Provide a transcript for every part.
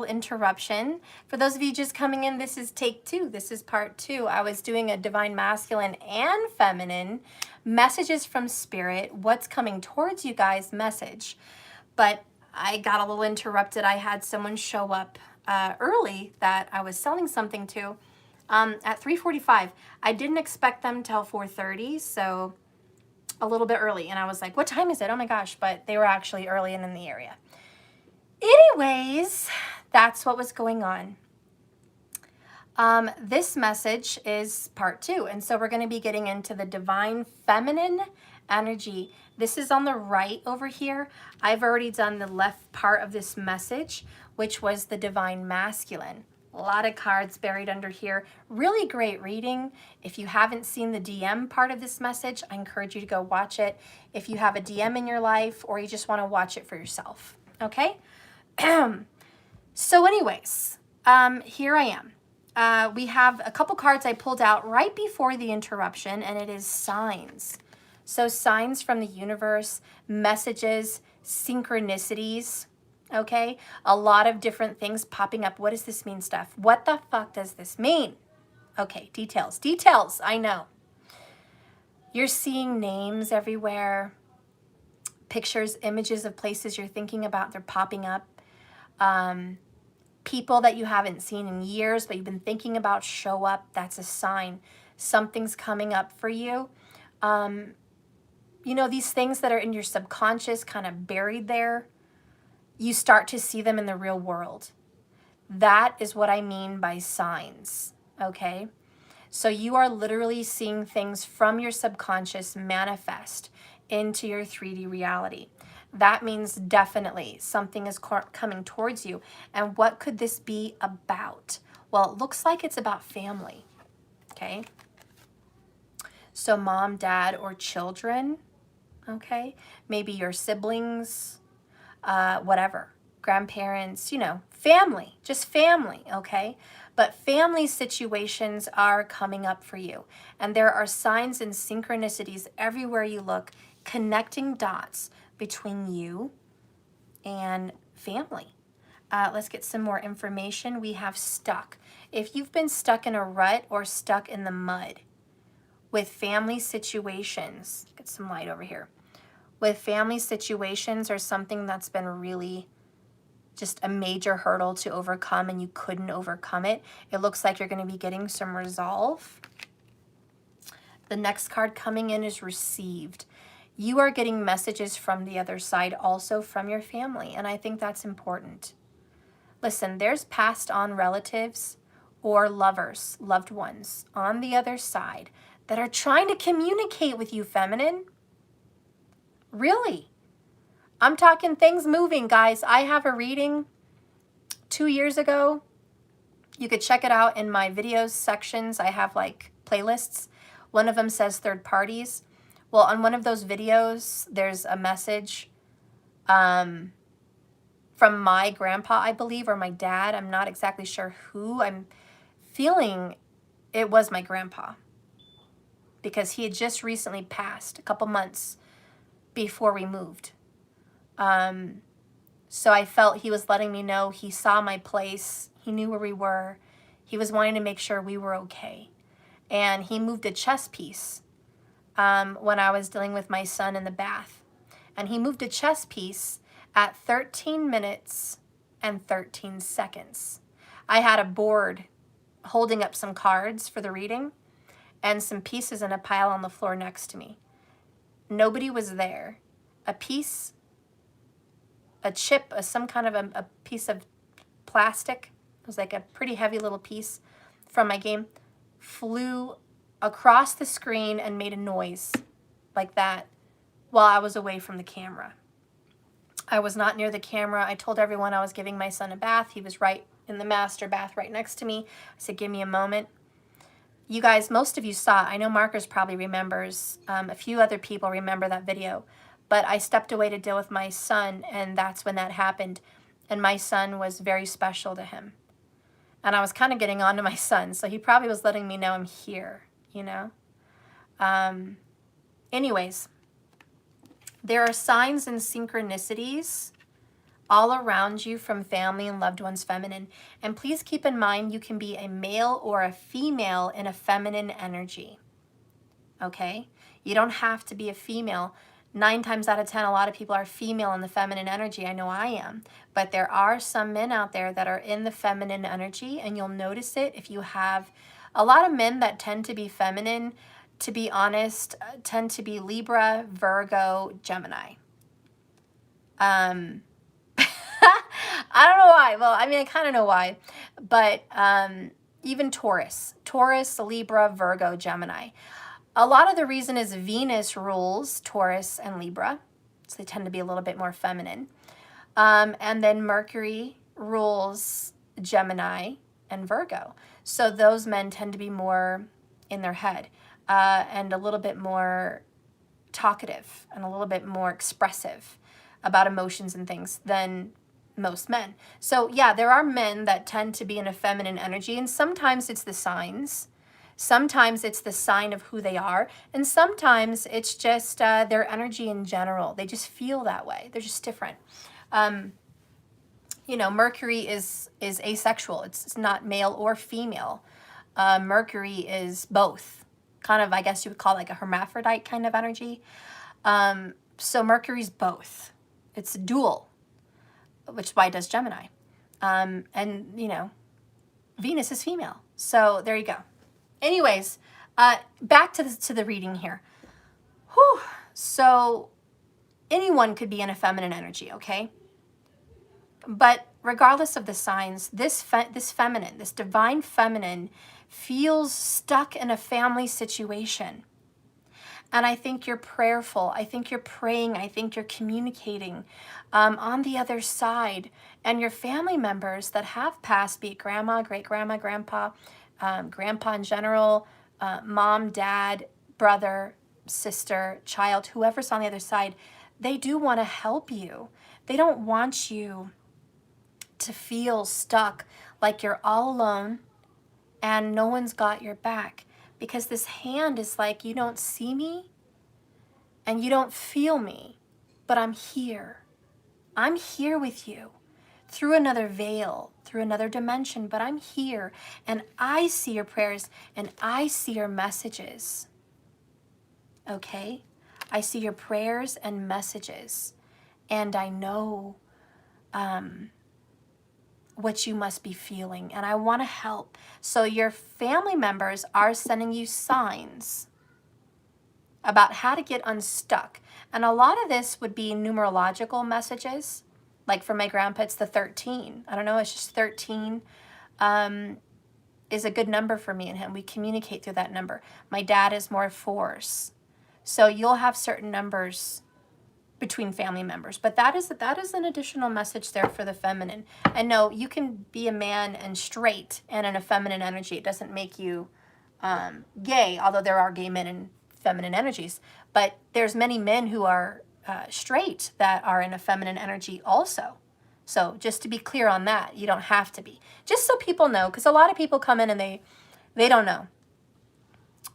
interruption. For those of you just coming in, this is take 2. This is part 2. I was doing a divine masculine and feminine messages from spirit, what's coming towards you guys message. But I got a little interrupted. I had someone show up early that I was selling something to at 3:45. I didn't expect them till 4:30, so a little bit early. And I was like, what time is it? Oh my gosh. But they were actually early and in the area. Anyways, that's what was going on. This message is part 2. And so we're going to be getting into the divine feminine energy. This is on the right over here. I've already done the left part of this message, which was the divine masculine. A lot of cards buried under here. Really great reading. If you haven't seen the DM part of this message, I encourage you to go watch it. If you have a DM in your life or you just want to watch it for yourself. Okay? So anyways, here I am. We have a couple cards I pulled out right before the interruption, and it is signs. So signs from the universe, messages, synchronicities, okay? A lot of different things popping up. What does this mean stuff? What the fuck does this mean? Okay, details, I know. You're seeing names everywhere, pictures, images of places you're thinking about, they're popping up. People that you haven't seen in years, but you've been thinking about show up. That's a sign. Something's coming up for you. You know, these things that are in your subconscious, kind of buried there, you start to see them in the real world. That is what I mean by signs, okay? So you are literally seeing things from your subconscious manifest into your 3D reality. That means definitely something is coming towards you. And what could this be about? Well, it looks like it's about family, okay? So mom, dad, or children, okay? Maybe your siblings, whatever, grandparents, you know, family, just family, okay? But family situations are coming up for you. And there are signs and synchronicities everywhere you look, connecting dots between you and family. Let's get some more information. We have stuck. If you've been stuck in a rut or stuck in the mud with family situations, get some light over here. With family situations or something that's been really just a major hurdle to overcome and you couldn't overcome it, it looks like you're going to be getting some resolve. The next card coming in is received. You are getting messages from the other side, also from your family, and I think that's important. Listen, there's passed on relatives or lovers, loved ones on the other side that are trying to communicate with you, feminine. Really. I'm talking things moving, guys. I have a reading 2 years ago. You could check it out in my videos sections. I have like playlists. One of them says third parties. Well, on one of those videos, there's a message from my grandpa, I believe, or my dad. I'm not exactly sure who. I'm feeling it was my grandpa because he had just recently passed a couple months before we moved. So I felt he was letting me know he saw my place. He knew where we were. He was wanting to make sure we were okay. And he moved a chess piece when I was dealing with my son in the bath. And he moved a chess piece at 13 minutes and 13 seconds. I had a board holding up some cards for the reading and some pieces in a pile on the floor next to me. Nobody was there. A piece, a chip, some kind of a piece of plastic, it was like a pretty heavy little piece from my game, flew across the screen and made a noise like that while I was away from the camera. I was not near the camera. I told everyone I was giving my son a bath. He was right in the master bath right next to me. I said, give me a moment. You guys, most of you saw it. I know Marcus probably remembers. A few other people remember that video. But I stepped away to deal with my son, and that's when that happened. And my son was very special to him. And I was kind of getting on to my son, so he probably was letting me know I'm here, you know? Anyways, there are signs and synchronicities all around you from family and loved ones feminine. And please keep in mind, you can be a male or a female in a feminine energy, okay? You don't have to be a female. 9 times out of 10, a lot of people are female in the feminine energy. I know I am. But there are some men out there that are in the feminine energy, and you'll notice it if you have a lot of men that tend to be feminine, to be honest, tend to be Libra, Virgo, Gemini. I don't know why. Well, I mean, I kind of know why. But even Taurus, Libra, Virgo, Gemini. A lot of the reason is Venus rules Taurus and Libra. So they tend to be a little bit more feminine. And then Mercury rules Gemini and Virgo. So those men tend to be more in their head and a little bit more talkative and a little bit more expressive about emotions and things than most men. So yeah, there are men that tend to be in a feminine energy, and sometimes it's the signs. Sometimes it's the sign of who they are, and sometimes it's just their energy in general. They just feel that way. They're just different. You know, Mercury is asexual. It's not male or female. Mercury is both. Kind of, I guess you would call it like a hermaphrodite kind of energy. So Mercury's both. It's dual, which is why it does Gemini. And, you know, Venus is female. So there you go. Anyways, back to the reading here. Whew. So anyone could be in a feminine energy, okay? But regardless of the signs, this feminine, this divine feminine feels stuck in a family situation. And I think you're prayerful. I think you're praying. I think you're communicating on the other side. And your family members that have passed, be it grandma, great-grandma, grandpa, grandpa in general, mom, dad, brother, sister, child, whoever's on the other side, they do want to help you. They don't want you to feel stuck like you're all alone and no one's got your back. Because this hand is like, you don't see me and you don't feel me, but I'm here. I'm here with you through another veil, through another dimension, but I'm here and I see your prayers and I see your messages. Okay? I see your prayers and messages, and I know what you must be feeling, and I want to help. So your family members are sending you signs about how to get unstuck. And a lot of this would be numerological messages. Like for my grandpa, it's the 13. I don't know, it's just 13 is a good number for me and him. We communicate through that number. My dad is more force. So you'll have certain numbers between family members, but that is an additional message there for the feminine. And no, you can be a man and straight and in a feminine energy. It doesn't make you gay, although there are gay men in feminine energies. But there's many men who are straight that are in a feminine energy also. So just to be clear on that, you don't have to be. Just so people know, because a lot of people come in and they don't know.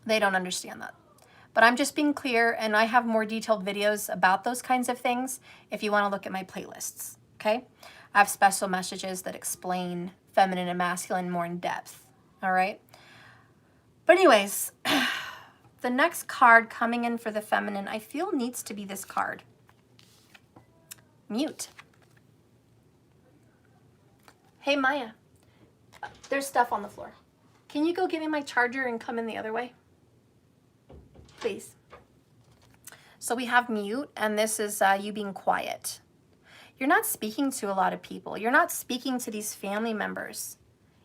They don't understand that. But I'm just being clear, and I have more detailed videos about those kinds of things if you want to look at my playlists, okay? I have special messages that explain feminine and masculine more in depth, all right? But anyways, the next card coming in for the feminine, I feel needs to be this card. Mute. Hey, Maya, there's stuff on the floor. Can you go get me my charger and come in the other way? Please. So we have mute, and this is you being quiet. You're not speaking to a lot of people. You're not speaking to these family members.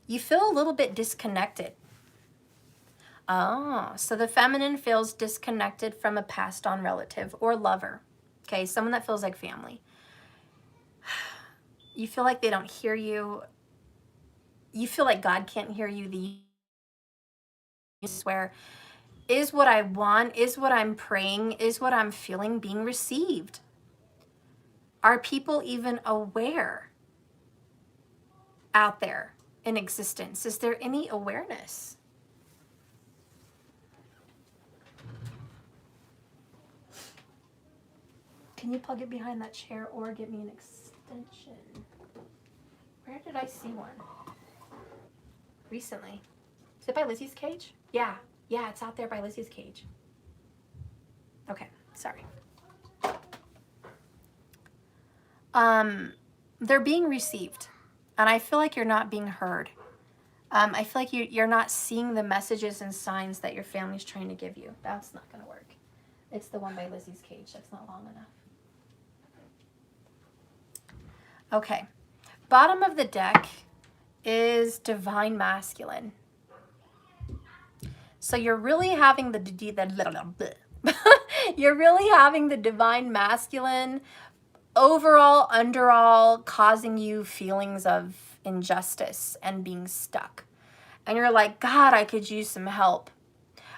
You feel a little bit disconnected. Oh, so the feminine feels disconnected from a passed on relative or lover. Okay, someone that feels like family. You feel like they don't hear you. You feel like God can't hear you. You swear, is what I want, is what I'm praying, is what I'm feeling being received? Are people even aware out there in existence? Is there any awareness? Can you plug it behind that chair or get me an extension. Where did I see one? Recently. Is it by Lizzie's cage? Yeah. Yeah, it's out there by Lizzie's cage. Okay, sorry. They're being received. And I feel like you're not being heard. I feel like you're not seeing the messages and signs that your family's trying to give you. That's not going to work. It's the one by Lizzie's cage. That's not long enough. Okay. Bottom of the deck is Divine Masculine. So you're really having you're really having the Divine Masculine overall, underall, causing you feelings of injustice and being stuck. And you're like, God, I could use some help.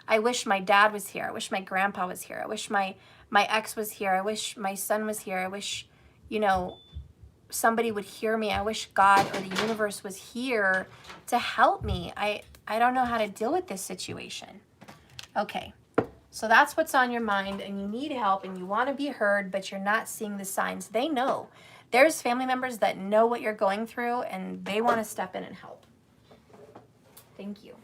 I wish my dad was here. I wish my grandpa was here. I wish my ex was here. I wish my son was here. I wish, you know, somebody would hear me. I wish God or the universe was here to help me. I don't know how to deal with this situation. Okay, so that's what's on your mind, and you need help and you want to be heard, but you're not seeing the signs. They know. There's family members that know what you're going through and they want to step in and help. Thank you.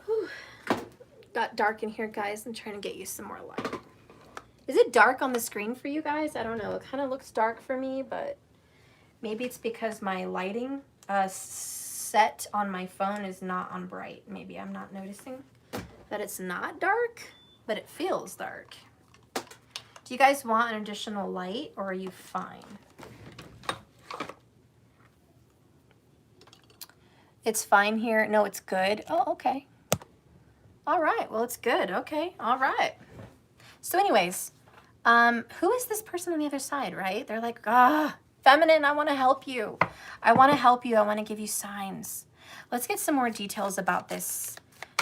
Whew. Got dark in here, guys. I'm trying to get you some more light. Is it dark on the screen for you guys? I don't know. It kind of looks dark for me, but maybe it's because my lighting set on my phone is not on bright. Maybe I'm not noticing that it's not dark, but it feels dark. Do you guys want an additional light, or are you fine? It's fine here. No, it's good. Oh, okay. All right. Well, it's good. Okay. All right. So anyways, who is this person on the other side, right? They're like, feminine, I want to help you. I want to help you. I want to give you signs. Let's get some more details about this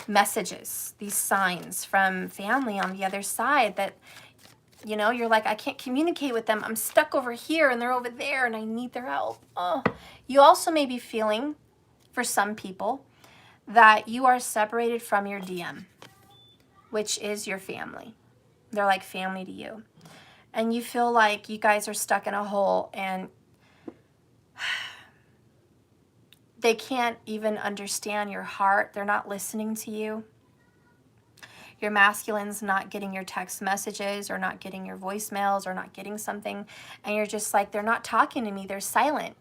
messages, these signs from family on the other side that, you know, you're like, I can't communicate with them. I'm stuck over here and they're over there and I need their help. Oh, you also may be feeling, for some people, that you are separated from your DM, which is your family. They're like family to you. And you feel like you guys are stuck in a hole and they can't even understand your heart. They're not listening to you. Your masculine's not getting your text messages or not getting your voicemails or not getting something. And you're just like, they're not talking to me. They're silent.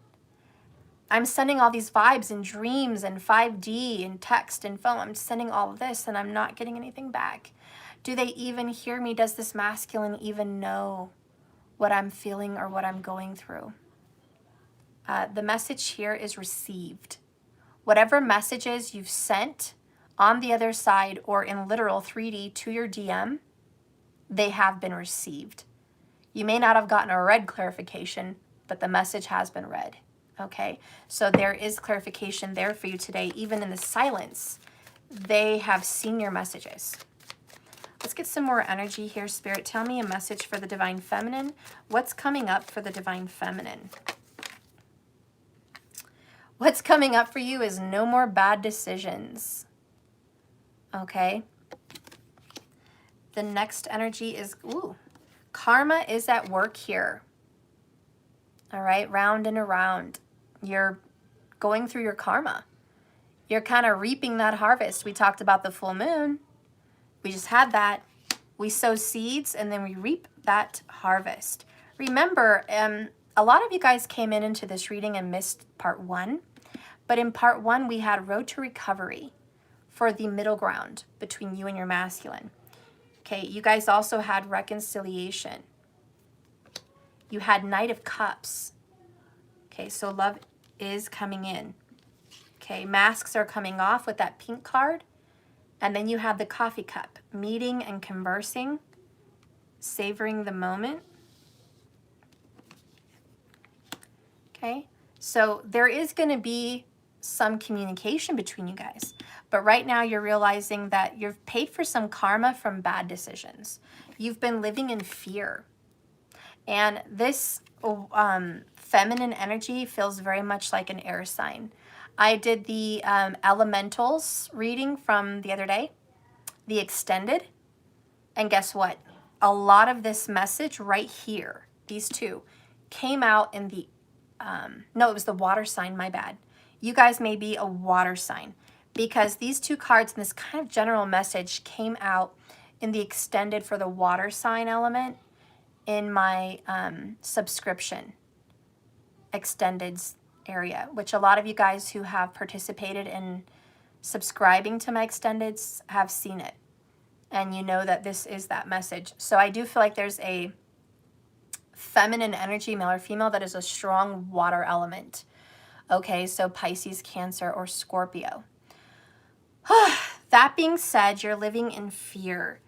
I'm sending all these vibes and dreams and 5D and text and phone. I'm sending all of this and I'm not getting anything back. Do they even hear me? Does this masculine even know what I'm feeling or what I'm going through? The message here is received. Whatever messages you've sent on the other side or in literal 3D to your DM, they have been received. You may not have gotten a read clarification, but the message has been read. Okay, so there is clarification there for you today. Even in the silence, they have seen your messages. Let's get some more energy here, Spirit. Tell me a message for the Divine Feminine. What's coming up for the Divine Feminine? What's coming up for you is no more bad decisions. Okay. The next energy is, karma is at work here. All right, round and around. You're going through your karma. You're kind of reaping that harvest. We talked about the full moon. We just had that. We sow seeds and then we reap that harvest. Remember, a lot of you guys came into this reading and missed part 1. But in part 1, we had road to recovery for the middle ground between you and your masculine. Okay, you guys also had reconciliation. You had Knight of Cups. Okay, so love is coming in. Okay, masks are coming off with that pink card. And then you have the coffee cup, meeting and conversing, savoring the moment. Okay, so there is going to be some communication between you guys. But right now you're realizing that you've paid for some karma from bad decisions. You've been living in fear. And this feminine energy feels very much like an air sign. I did the elementals reading from the other day, the extended, and guess what? a lot of this message right here, these two, came out in the, no, it was the water sign, my bad. You guys may be a water sign because these two cards and this kind of general message came out in the extended for the water sign element in my subscription extended area, which a lot of you guys who have participated in subscribing to my extendeds have seen it. And you know that this is that message. So I do feel like there's a feminine energy, male or female, that is a strong water element. Okay, so Pisces, Cancer, or Scorpio. That being said, you're living in fear.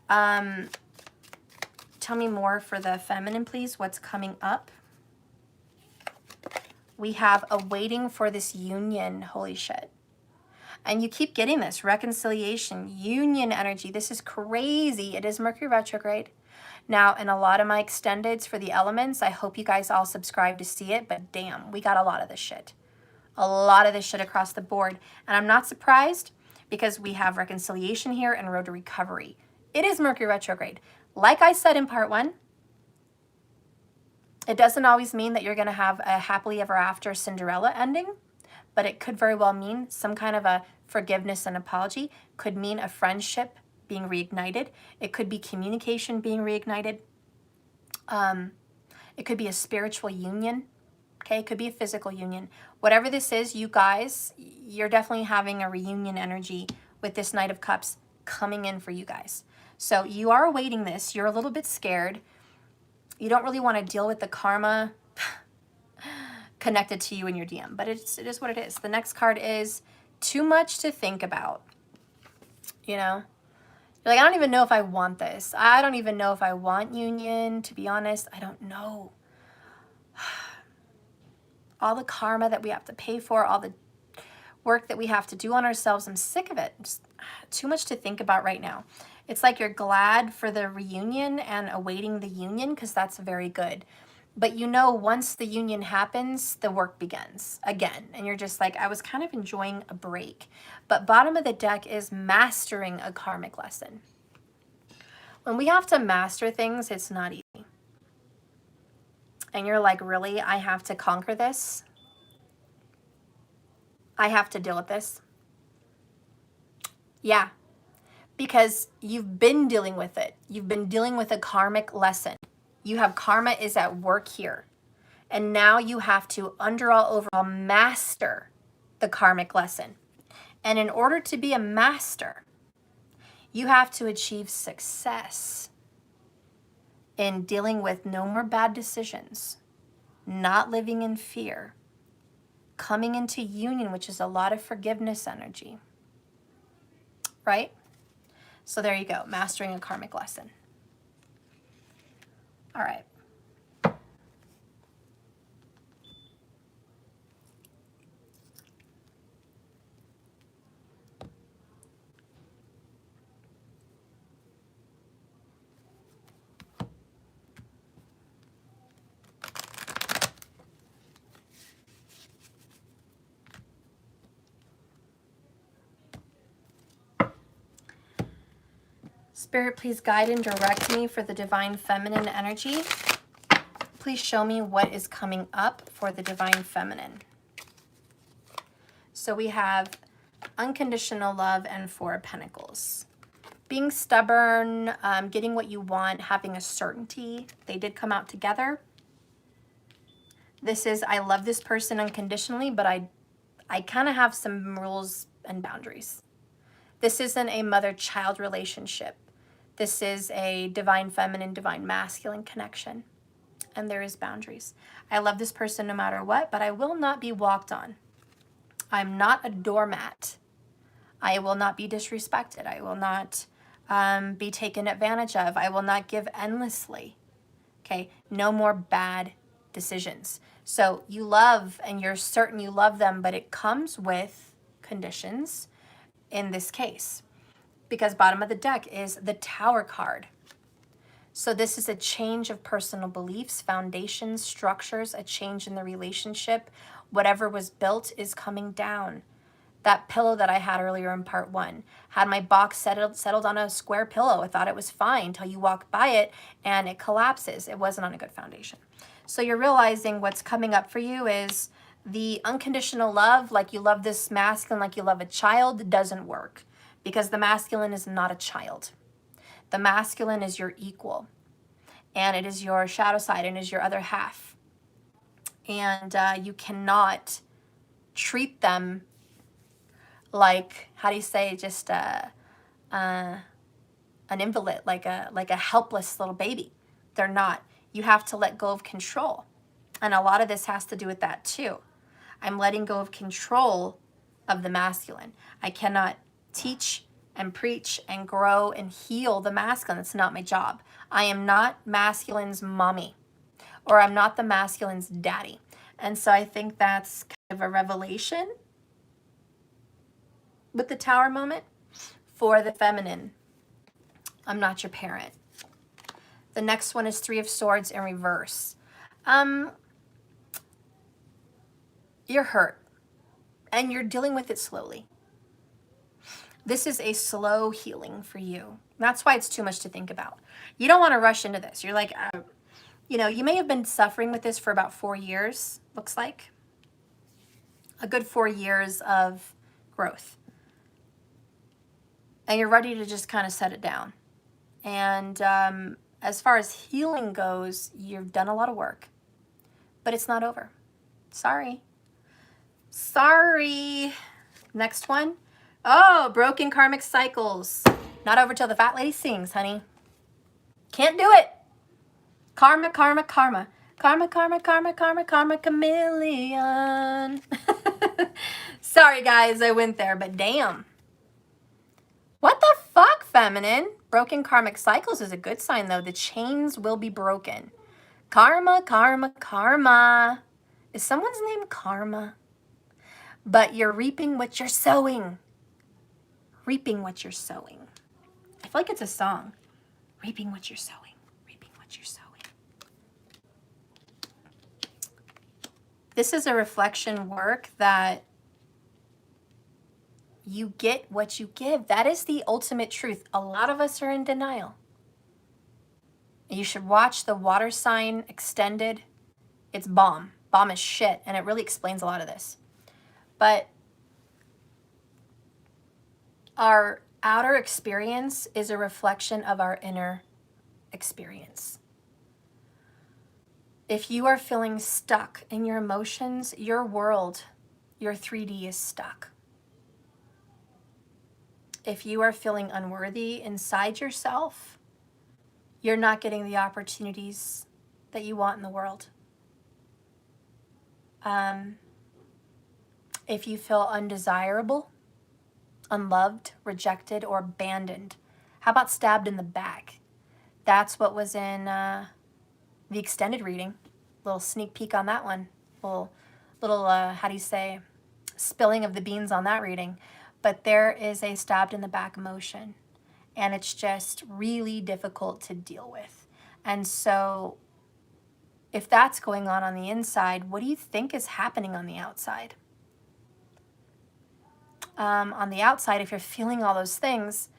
Tell me more for the feminine, please. What's coming up? We have a waiting for this union. Holy shit. And you keep getting this reconciliation, union energy. This is crazy. It is Mercury retrograde. Now, in a lot of my extendeds for the elements, I hope you guys all subscribe to see it, but damn, we got a lot of this shit. A lot of this shit across the board. And I'm not surprised because we have reconciliation here and road to recovery. It is Mercury retrograde. Like I said in part 1, it doesn't always mean that you're going to have a happily ever after Cinderella ending, but it could very well mean some kind of a forgiveness and apology. Could mean a friendship being reignited. It could be communication being reignited. It could be a spiritual union. Okay, it could be a physical union. Whatever this is, you guys, you're definitely having a reunion energy with this Knight of Cups coming in for you guys. So you are awaiting this. You're a little bit scared. You don't really want to deal with the karma connected to you in your DM, but it is what it is. The next card is too much to think about. You know, you're like, I don't even know if I want this. I don't even know if I want union, to be honest. I don't know. All the karma that we have to pay for, all the work that we have to do on ourselves, I'm sick of it. Just too much to think about right now. It's like you're glad for the reunion and awaiting the union because that's very good. But you know, once the union happens, the work begins again. And you're just like, I was kind of enjoying a break. But bottom of the deck is mastering a karmic lesson. When we have to master things, it's not easy. And you're like, really? I have to conquer this? I have to deal with this? Yeah. Because you've been dealing with it. You've been dealing with a karmic lesson. You have karma is at work here. And now you have to overall master the karmic lesson. And in order to be a master, you have to achieve success in dealing with no more bad decisions, not living in fear, coming into union, which is a lot of forgiveness energy, right? So there you go, mastering a karmic lesson. All right. Spirit, please guide and direct me for the divine feminine energy. Please show me what is coming up for the divine feminine. So we have unconditional love and 4 of Pentacles. Being stubborn, getting what you want, having a certainty. They did come out together. This is, I love this person unconditionally, but I kind of have some rules and boundaries. This isn't a mother-child relationship. This is a divine feminine, divine masculine connection. And there is boundaries. I love this person no matter what, but I will not be walked on. I'm not a doormat. I will not be disrespected. I will not be taken advantage of. I will not give endlessly. Okay, no more bad decisions. So you love and you're certain you love them, but it comes with conditions in this case. Because bottom of the deck is the Tower card. So this is a change of personal beliefs, foundations, structures, a change in the relationship. Whatever was built is coming down. That pillow that I had earlier in part 1 had my box settled on a square pillow. I thought it was fine until you walk by it and it collapses. It wasn't on a good foundation. So you're realizing what's coming up for you is the unconditional love, like you love this masculine, like you love a child, doesn't work, because the masculine is not a child. The masculine is your equal, and it is your shadow side and is your other half. And you cannot treat them like, how do you say, just an invalid, like a helpless little baby. They're not. You have to let go of control. And a lot of this has to do with that too. I'm letting go of control of the masculine. I cannot teach and preach and grow and heal the masculine. It's not my job. I am not masculine's mommy, or I'm not the masculine's daddy. And so I think that's kind of a revelation with the Tower moment for the feminine. I'm not your parent. The next one is Three of Swords in reverse. You're hurt and you're dealing with it slowly. This is a slow healing for you. That's why it's too much to think about. You don't want to rush into this. You're like, you know, you may have been suffering with this for about 4 years, looks like. A good 4 years of growth. And you're ready to just kind of set it down. And as far as healing goes, you've done a lot of work. But it's not over. Sorry. Sorry. Next one. Oh, broken karmic cycles. Not over till the fat lady sings, honey. Can't do it. Karma, karma, karma. Karma, karma, karma, karma, karma, chameleon. Sorry, guys, I went there, but damn. What the fuck, feminine? Broken karmic cycles is a good sign, though. The chains will be broken. Karma, karma, karma. Is someone's name Karma? But you're reaping what you're sowing. Reaping what you're sowing. I feel like it's a song. Reaping what you're sowing. Reaping what you're sowing. This is a reflection work that you get what you give. That is the ultimate truth. A lot of us are in denial. You should watch the water sign extended. It's bomb. Bomb is shit. And it really explains a lot of this. But our outer experience is a reflection of our inner experience. If you are feeling stuck in your emotions, your world, your 3D is stuck. If you are feeling unworthy inside yourself, you're not getting the opportunities that you want in the world. If you feel undesirable, unloved, rejected, or abandoned, how about stabbed in the back? That's what was in the extended reading. Little sneak peek on that one. Little how do you say, spilling of the beans on that reading. But there is a stabbed in the back emotion, and it's just really difficult to deal with. And so if that's going on the inside, what do you think is happening on the outside? On the outside, if you're feeling all those things,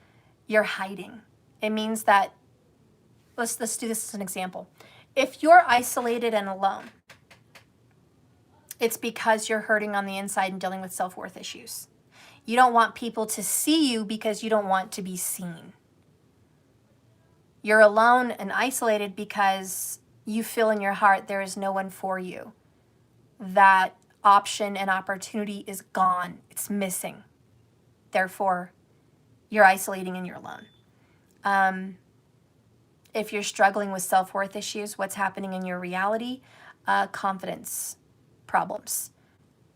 you're hiding. It means that, let's do this as an example. If you're isolated and alone, it's because you're hurting on the inside and dealing with self-worth issues. You don't want people to see you because you don't want to be seen. You're alone and isolated because you feel in your heart there is no one for you. That option and opportunity is gone. It's missing. Therefore, you're isolating and you're alone. If you're struggling with self-worth issues, what's happening in your reality? Confidence problems.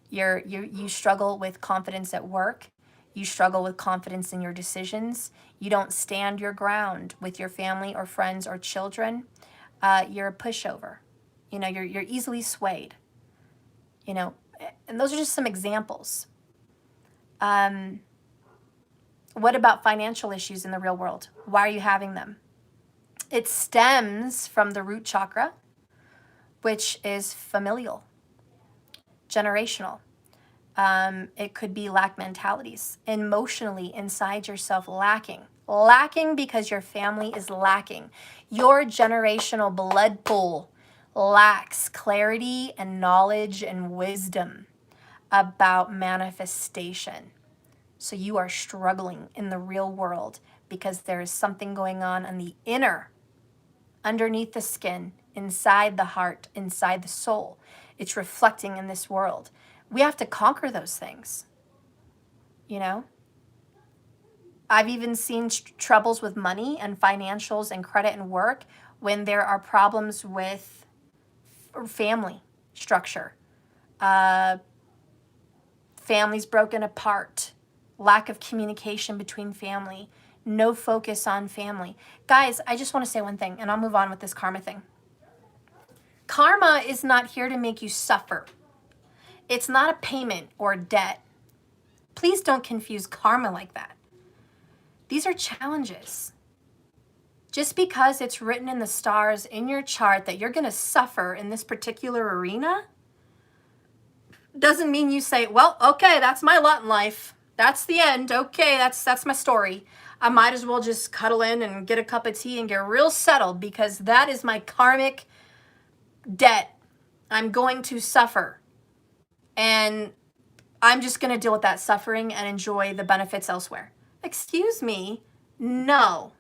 You struggle with confidence at work. You struggle with confidence in your decisions. You don't stand your ground with your family or friends or children. You're a pushover. You know, you're easily swayed. You know, and those are just some examples. What about financial issues in the real world? Why are you having them? It stems from the root chakra, which is familial, generational. It could be lack mentalities, emotionally inside yourself lacking because your family is lacking. Your generational blood pool lacks clarity and knowledge and wisdom about manifestation. So you are struggling in the real world because there is something going on the inner, underneath the skin, inside the heart, inside the soul. It's reflecting in this world. We have to conquer those things, you know? I've even seen troubles with money and financials and credit and work when there are problems with family structure, families broken apart, lack of communication between family, no focus on family. Guys, I just want to say one thing, and I'll move on with this karma thing. Karma is not here to make you suffer. It's not a payment or a debt. Please don't confuse karma like that. These are challenges. Just because it's written in the stars in your chart that you're going to suffer in this particular arena doesn't mean you say, well, okay, that's my lot in life. That's the end. Okay, that's my story. I might as well just cuddle in and get a cup of tea and get real settled because that is my karmic debt. I'm going to suffer. And I'm just going to deal with that suffering and enjoy the benefits elsewhere. Excuse me? No.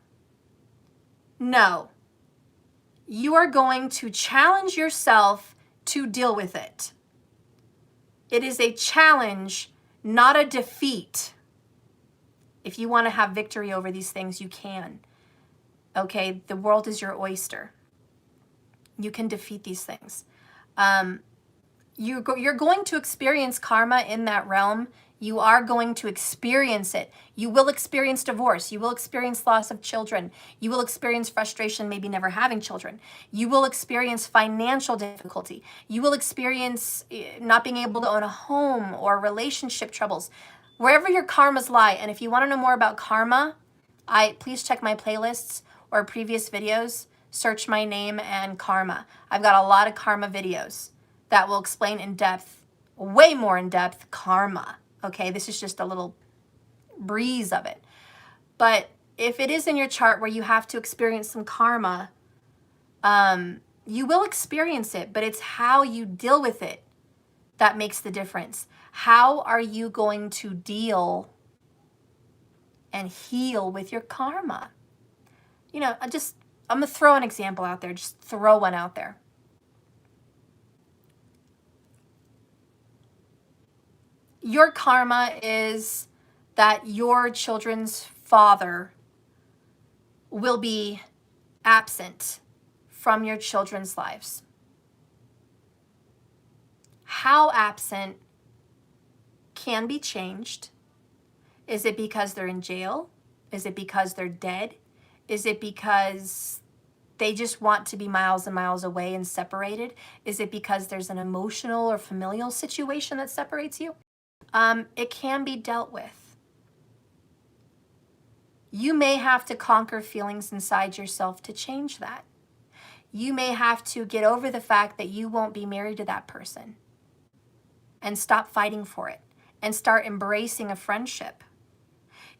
No. You are going to challenge yourself to deal with it. It is a challenge, not a defeat. If you want to have victory over these things, you can. Okay, the world is your oyster. You can defeat these things. You're going to experience karma in that realm. You are going to experience it. You will experience divorce. You will experience loss of children. You will experience frustration, maybe never having children. You will experience financial difficulty. You will experience not being able to own a home or relationship troubles. Wherever your karmas lie, and if you want to know more about karma, please check my playlists or previous videos. Search my name and karma. I've got a lot of karma videos that will explain in depth, way more in depth, karma. Okay, this is just a little breeze of it. But if it is in your chart where you have to experience some karma, you will experience it, but it's how you deal with it that makes the difference. How are you going to deal and heal with your karma? You know, I'm going to throw an example out there. Just throw one out there. Your karma is that your children's father will be absent from your children's lives. How absent can be changed. Is it because they're in jail? Is it because they're dead? Is it because they just want to be miles and miles away and separated? Is it because there's an emotional or familial situation that separates you? It can be dealt with. You may have to conquer feelings inside yourself to change that. You may have to get over the fact that you won't be married to that person and stop fighting for it and start embracing a friendship.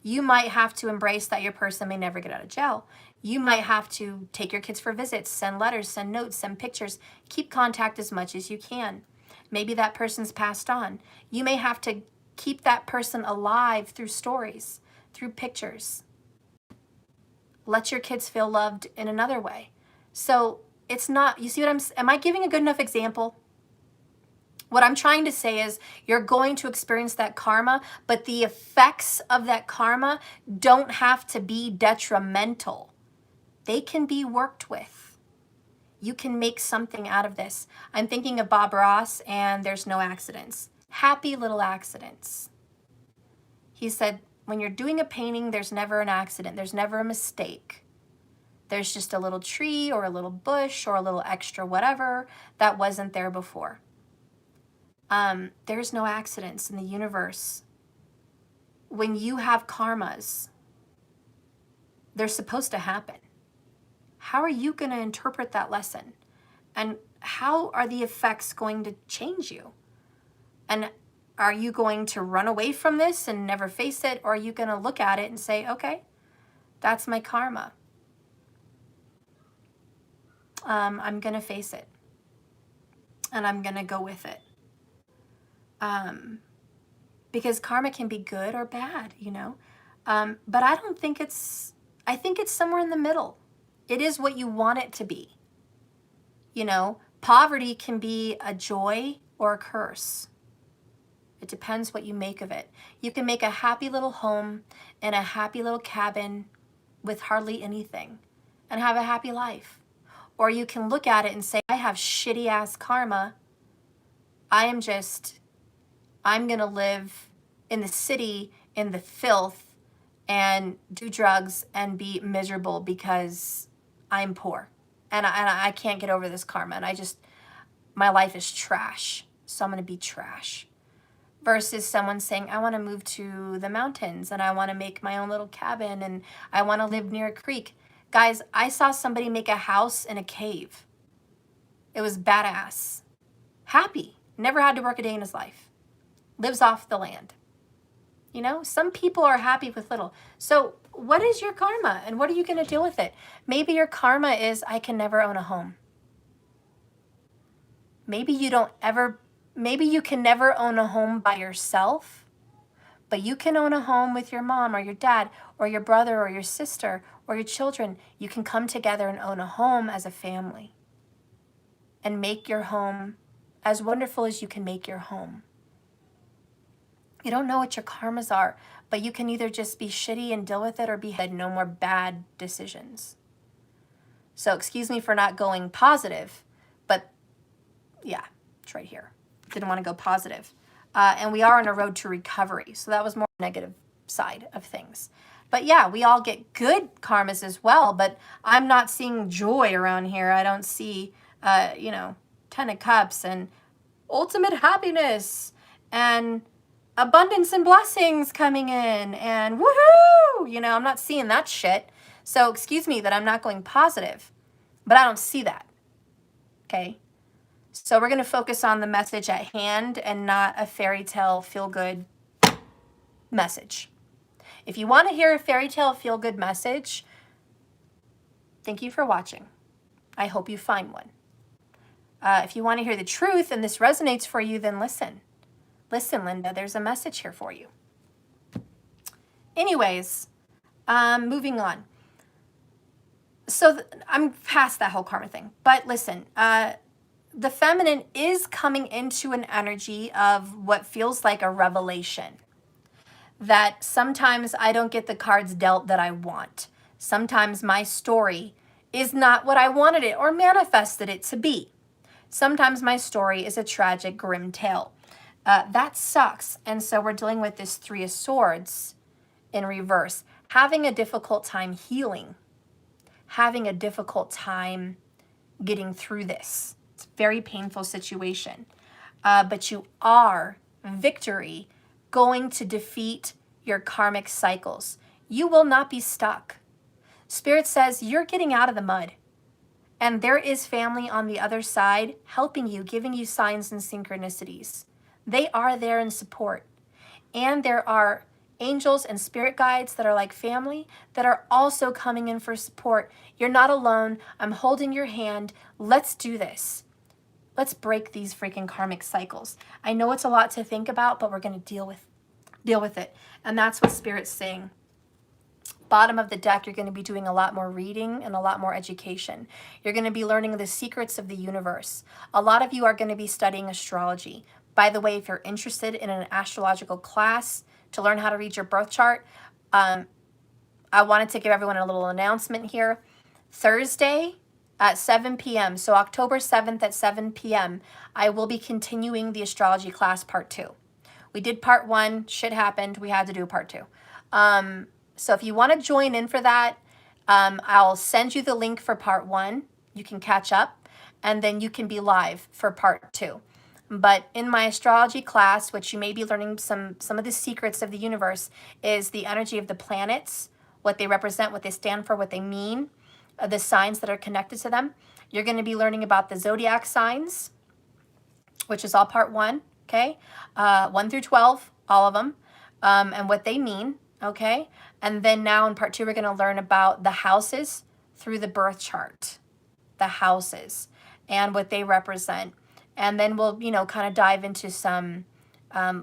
You might have to embrace that your person may never get out of jail. You might have to take your kids for visits, send letters, send notes, send pictures, keep contact as much as you can. Maybe that person's passed on. You may have to keep that person alive through stories, through pictures. Let your kids feel loved in another way. So it's not, you see what am I giving a good enough example? What I'm trying to say is you're going to experience that karma, but the effects of that karma don't have to be detrimental. They can be worked with. You can make something out of this. I'm thinking of Bob Ross and There's No Accidents. Happy little accidents. He said, when you're doing a painting, there's never an accident. There's never a mistake. There's just a little tree or a little bush or a little extra whatever that wasn't there before. There's no accidents in the universe. When you have karmas, they're supposed to happen. How are you going to interpret that lesson? And how are the effects going to change you? And Are you going to run away from this and never face it? Or are you going to look at it and say, okay, that's my karma. I'm going to face it. And I'm going to go with it. Because karma can be good or bad, you know. But I don't think I think it's somewhere in the middle. It is what you want it to be. You know, poverty can be a joy or a curse. It depends what you make of it. You can make a happy little home in a happy little cabin with hardly anything and have a happy life. Or you can look at it and say, I have shitty ass karma. I'm going to live in the city, in the filth, and do drugs and be miserable because I'm poor. And I can't get over this karma. And my life is trash. So I'm going to be trash. Versus someone saying, I want to move to the mountains and I want to make my own little cabin and I want to live near a creek. Guys, I saw somebody make a house in a cave. It was badass. Happy. Never had to work a day in his life. Lives off the land. You know, some people are happy with little. So what is your karma and what are you going to deal with it? Maybe your karma is, I can never own a home. Maybe you can never own a home by yourself, but you can own a home with your mom or your dad or your brother or your sister or your children. You can come together and own a home as a family and make your home as wonderful as you can make your home. You don't know what your karmas are, but you can either just be shitty and deal with it or be had no more bad decisions. So excuse me for not going positive, but yeah, it's right here. Didn't want to go positive. And we are on a road to recovery. So that was more negative side of things. But yeah, we all get good karmas as well, but I'm not seeing joy around here. I don't see, 10 of Cups and ultimate happiness and abundance and blessings coming in and woohoo! I'm not seeing that shit. So excuse me that I'm not going positive, but I don't see that. Okay? So we're going to focus on the message at hand and not a fairy tale feel-good message. If you want to hear a fairy tale feel-good message, thank you for watching. I hope you find one. If you want to hear the truth and this resonates for you, then listen. Listen, Linda, there's a message here for you. Anyways, moving on. So I'm past that whole karma thing. But listen, the feminine is coming into an energy of what feels like a revelation. That sometimes I don't get the cards dealt that I want. Sometimes my story is not what I wanted it or manifested it to be. Sometimes my story is a tragic, grim tale. That sucks. And so we're dealing with this Three of Swords in reverse. Having a difficult time healing. Having a difficult time getting through this. It's a very painful situation. But you are, victory, going to defeat your karmic cycles. You will not be stuck. Spirit says you're getting out of the mud. And there is family on the other side helping you, giving you signs and synchronicities. They are there in support. And there are angels and spirit guides that are like family that are also coming in for support. You're not alone. I'm holding your hand. Let's do this. Let's break these freaking karmic cycles. I know it's a lot to think about, but we're going to deal with it. And that's what Spirit's saying. Bottom of the deck, you're going to be doing a lot more reading and a lot more education. You're going to be learning the secrets of the universe. A lot of you are going to be studying astrology. By the way, if you're interested in an astrological class to learn how to read your birth chart, I wanted to give everyone a little announcement here. Thursday at 7 p.m., so October 7th at 7 p.m., I will be continuing the astrology class part 2. We did part 1, shit happened, we had to do part 2. So if you want to join in for that, I'll send you the link for part 1. You can catch up, and then you can be live for part 2. But in my astrology class, which you may be learning some of the secrets of the universe, is the energy of the planets, what they represent, what they stand for, what they mean, the signs that are connected to them. You're going to be learning about the zodiac signs, which is all part 1. okay? 1 through 12, all of them, and what they mean, okay? And then now in part 2, we're going to learn about the houses through the birth chart, the houses and what they represent. And then we'll, kind of dive into some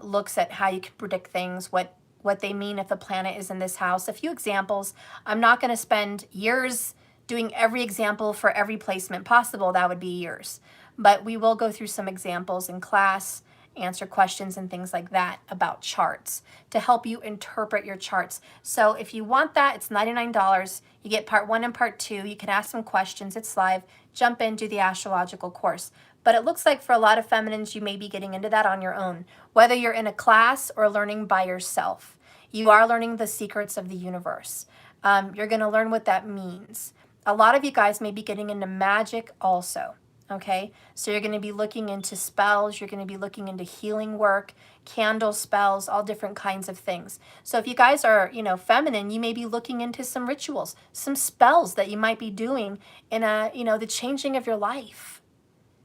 looks at how you can predict things, what they mean if a planet is in this house. A few examples. I'm not going to spend years doing every example for every placement possible. That would be years. But we will go through some examples in class, answer questions and things like that about charts to help you interpret your charts. So if you want that, it's $99. You get part 1 and part 2. You can ask some questions. It's live. Jump in, do the astrological course. But it looks like for a lot of feminines, you may be getting into that on your own, whether you're in a class or learning by yourself. You are learning the secrets of the universe. You're going to learn what that means. A lot of you guys may be getting into magic also. Okay, so you're going to be looking into spells, you're going to be looking into healing work, candle spells, all different kinds of things. So if you guys are, feminine, you may be looking into some rituals, some spells that you might be doing in the changing of your life,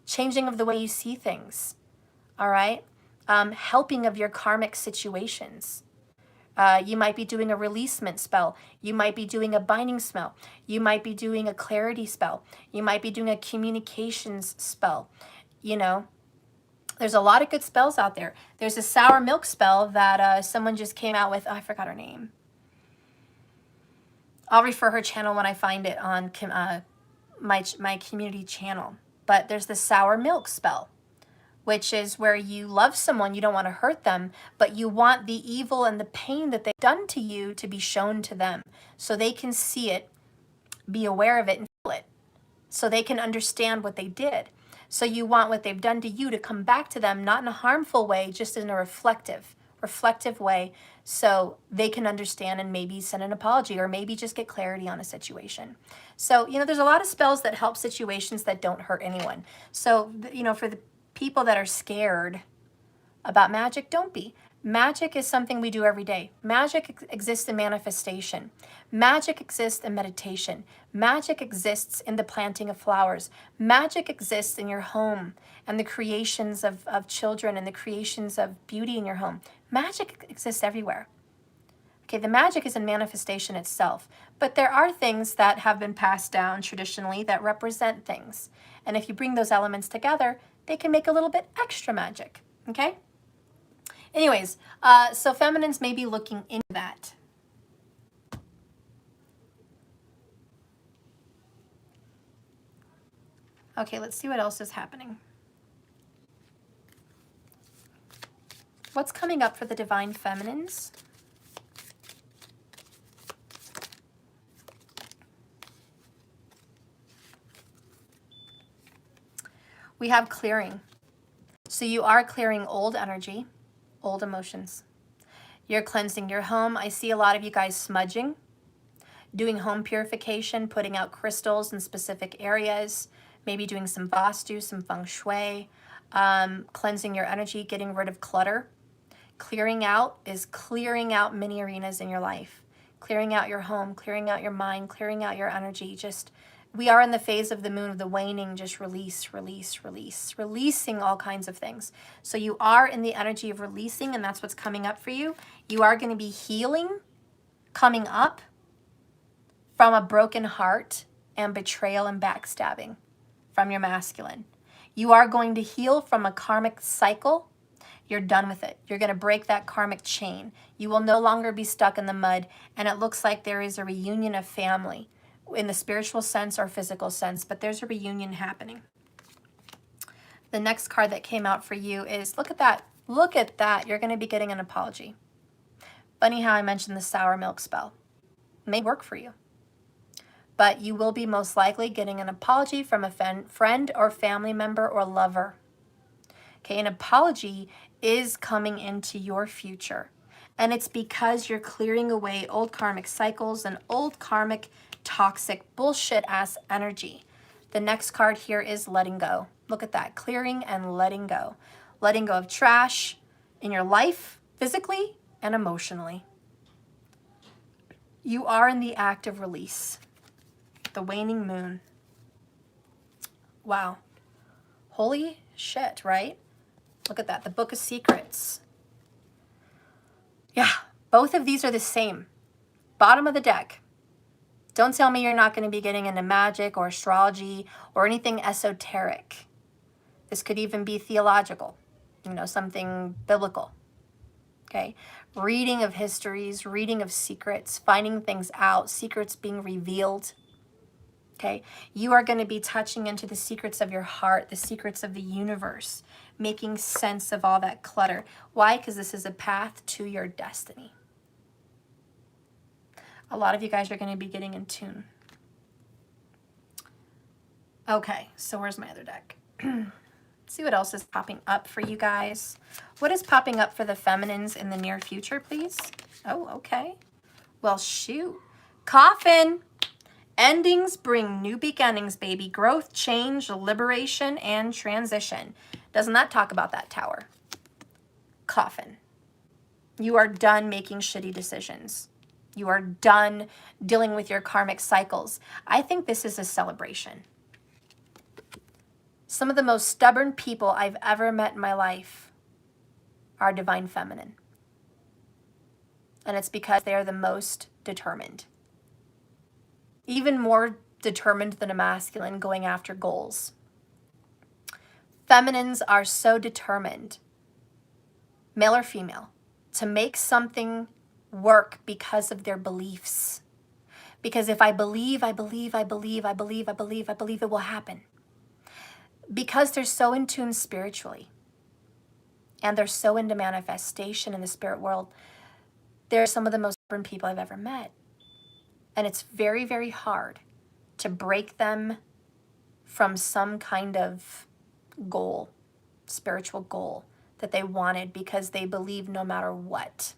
changing of the way you see things, all right? Helping of your karmic situations. You might be doing a releasement spell. You might be doing a binding spell. You might be doing a clarity spell. You might be doing a communications spell. There's a lot of good spells out there. There's a sour milk spell that someone just came out with. Oh, I forgot her name. I'll refer her channel when I find it on my community channel. But there's the sour milk spell, which is where you love someone, you don't want to hurt them, but you want the evil and the pain that they've done to you to be shown to them so they can see it, be aware of it, and feel it, so they can understand what they did. So you want what they've done to you to come back to them, not in a harmful way, just in a reflective way, so they can understand and maybe send an apology or maybe just get clarity on a situation. So, there's a lot of spells that help situations that don't hurt anyone. So, for the people that are scared about magic, don't be. Magic is something we do every day. Magic exists in manifestation. Magic exists in meditation. Magic exists in the planting of flowers. Magic exists in your home and the creations of children and the creations of beauty in your home. Magic exists everywhere. Okay, the magic is in manifestation itself, but there are things that have been passed down traditionally that represent things. And if you bring those elements together, they can make a little bit extra magic, okay? Anyways, so feminines may be looking into that. Okay, let's see what else is happening. What's coming up for the divine feminines? We have clearing. So you are clearing old energy, old emotions. You're cleansing your home. I see a lot of you guys smudging, doing home purification, putting out crystals in specific areas, maybe doing some vastu, some feng shui, cleansing your energy, getting rid of clutter. Clearing out is clearing out many arenas in your life. Clearing out your home, clearing out your mind, clearing out your energy. We are in the phase of the moon of the waning, just releasing all kinds of things. So you are in the energy of releasing, and that's what's coming up for you. You are going to be healing, coming up from a broken heart and betrayal and backstabbing from your masculine. You are going to heal from a karmic cycle. You're done with it. You're going to break that karmic chain. You will no longer be stuck in the mud, and it looks like there is a reunion of family in the spiritual sense or physical sense, but there's a reunion happening. The next card that came out for you is, look at that. Look at that. You're going to be getting an apology. Funny how I mentioned the sour milk spell. It may work for you. But you will be most likely getting an apology from a friend or family member or lover. Okay, an apology is coming into your future. And it's because you're clearing away old karmic cycles and old karmic toxic bullshit ass energy. The next card here is letting go. Look at that, clearing and letting go. Letting go of trash in your life, physically and emotionally. You are in the act of release. The waning moon. Wow. Holy shit, right? Look at that. The Book of Secrets. Yeah, both of these are the same. Bottom of the deck. Don't tell me you're not going to be getting into magic or astrology or anything esoteric. This could even be theological, you know, something biblical. Okay, reading of histories, reading of secrets, finding things out, secrets being revealed. Okay, you are going to be touching into the secrets of your heart, the secrets of the universe, making sense of all that clutter. Why? Because this is a path to your destiny. A lot of you guys are going to be getting in tune. Okay, so where's my other deck? See what else is popping up for you guys. What is popping up for the feminines in the near future, please? Oh, okay. Well, shoot. Coffin. Endings bring new beginnings, baby. Growth, change, liberation, and transition. Doesn't that talk about that tower? Coffin. You are done making shitty decisions. You are done dealing with your karmic cycles. I think this is a celebration. Some of the most stubborn people I've ever met in my life are divine feminine. And it's because they are the most determined. Even more determined than a masculine going after goals. Feminines are so determined, male or female, to make something work because of their beliefs. Because if I believe, it will happen. Because they're so in tune spiritually and they're so into manifestation in the spirit world, they're some of the most stubborn people I've ever met. And it's very, very hard to break them from some kind of goal, spiritual goal that they wanted because they believe no matter what.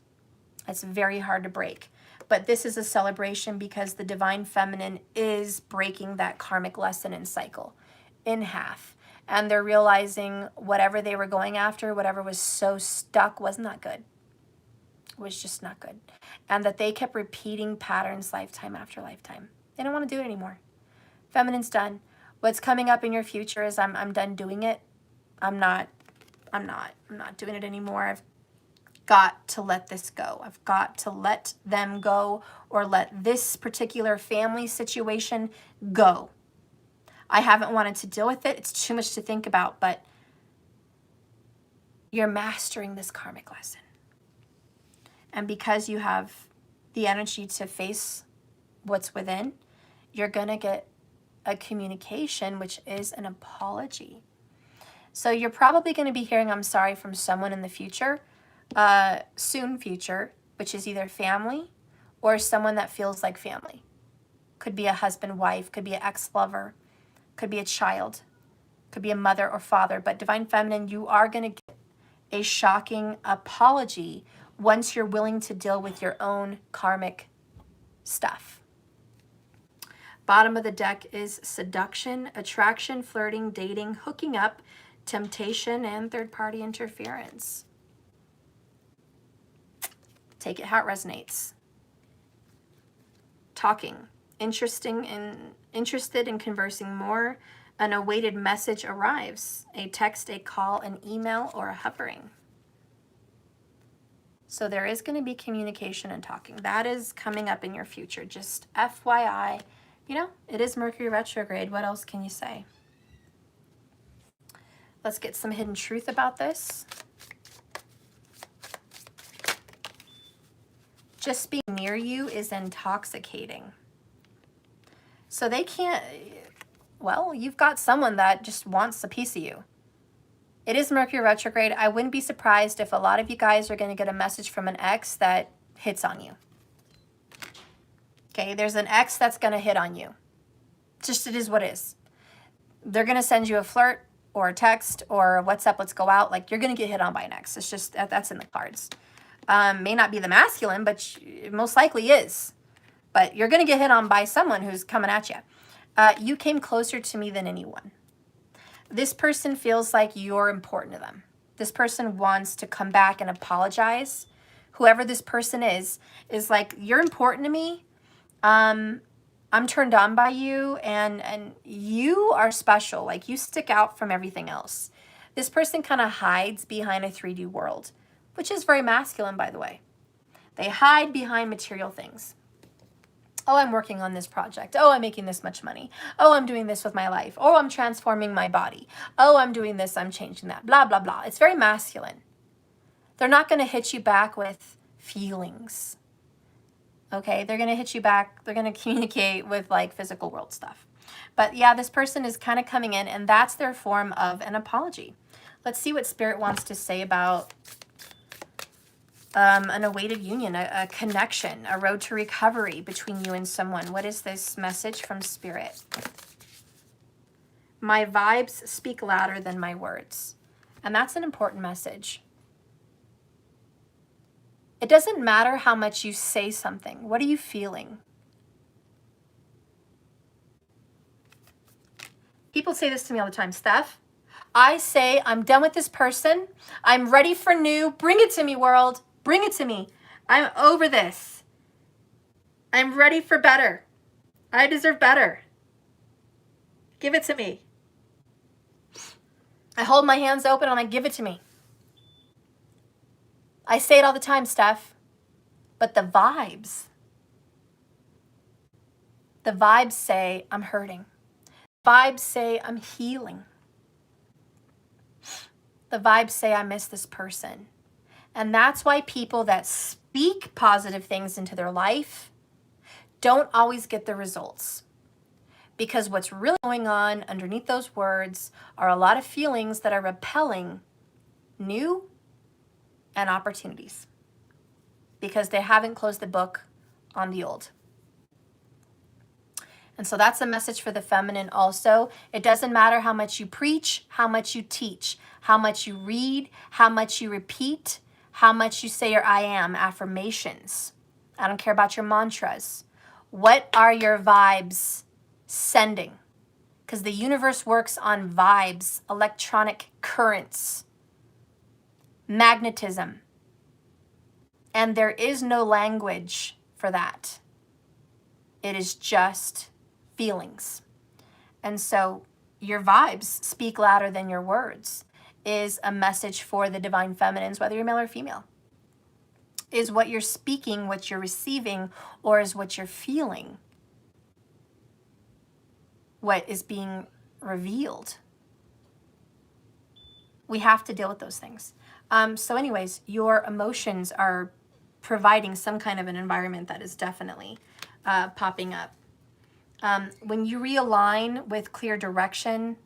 It's very hard to break. But this is a celebration because the divine feminine is breaking that karmic lesson and cycle in half. And they're realizing whatever they were going after, whatever was so stuck, was not good. It was just not good. And that they kept repeating patterns lifetime after lifetime. They don't want to do it anymore. Feminine's done. What's coming up in your future is I'm done doing it. I'm not doing it anymore. I've got to let this go. I've got to let them go or let this particular family situation go. I haven't wanted to deal with it. It's too much to think about, but you're mastering this karmic lesson. And because you have the energy to face what's within, you're going to get a communication, which is an apology. So you're probably going to be hearing I'm sorry from someone in the future, soon future, which is either family or someone that feels like family. Could be a husband, wife, could be an ex-lover, could be a child, could be a mother or father. But divine feminine, you are going to get a shocking apology once you're willing to deal with your own karmic stuff. Bottom of the deck is seduction, attraction, flirting, dating, hooking up, temptation, and third-party interference. Take it how it resonates. Talking, interested in conversing more. An awaited message arrives. A text, a call, an email, or a hovering. So there is going to be communication and talking. That is coming up in your future. Just FYI, you know, it is Mercury retrograde. What else can you say? Let's get some hidden truth about this. Just being near you is intoxicating. So they can't, well, you've got someone that just wants a piece of you. It is Mercury retrograde. I wouldn't be surprised if a lot of you guys are going to get a message from an ex that hits on you. Okay, there's an ex that's going to hit on you. Just it is what it is. They're going to send you a flirt or a text or a what's up, let's go out. Like, you're going to get hit on by an ex. It's just, that's in the cards. May not be the masculine, but it most likely is. But you're going to get hit on by someone who's coming at you. You came closer to me than anyone. This person feels like you're important to them. This person wants to come back and apologize. Whoever this person is like, you're important to me. I'm turned on by you, and you are special. Like, you stick out from everything else. This person kind of hides behind a 3D world, which is very masculine, by the way. They hide behind material things. Oh, I'm working on this project. Oh, I'm making this much money. Oh, I'm doing this with my life. Oh, I'm transforming my body. Oh, I'm doing this, I'm changing that. Blah, blah, blah. It's very masculine. They're not going to hit you back with feelings. Okay? They're going to hit you back. They're going to communicate with like physical world stuff. But yeah, this person is kind of coming in, and that's their form of an apology. Let's see what Spirit wants to say about an awaited union, a connection, a road to recovery between you and someone. What is this message from Spirit? My vibes speak louder than my words. And that's an important message. It doesn't matter how much you say something. What are you feeling? People say this to me all the time. Steph, I say I'm done with this person. I'm ready for new. Bring it to me, world. Bring it to me. I'm over this. I'm ready for better. I deserve better. Give it to me. I hold my hands open and I'm like, give it to me. I say it all the time, Steph. But the vibes say I'm hurting. Vibes say I'm healing. The vibes say I miss this person. And that's why people that speak positive things into their life don't always get the results. Because what's really going on underneath those words are a lot of feelings that are repelling new and opportunities. Because they haven't closed the book on the old. And so that's a message for the feminine also. It doesn't matter how much you preach, how much you teach, how much you read, how much you repeat, how much you say your I am affirmations. I don't care about your mantras. What are your vibes sending? Because the universe works on vibes, electronic currents, magnetism. And there is no language for that. It is just feelings. And so your vibes speak louder than your words is a message for the divine feminines, whether you're male or female. Is what you're speaking, what you're receiving, or is what you're feeling what is being revealed? We have to deal with those things. So anyways, your emotions are providing some kind of an environment that is definitely popping up. When you realign with clear direction,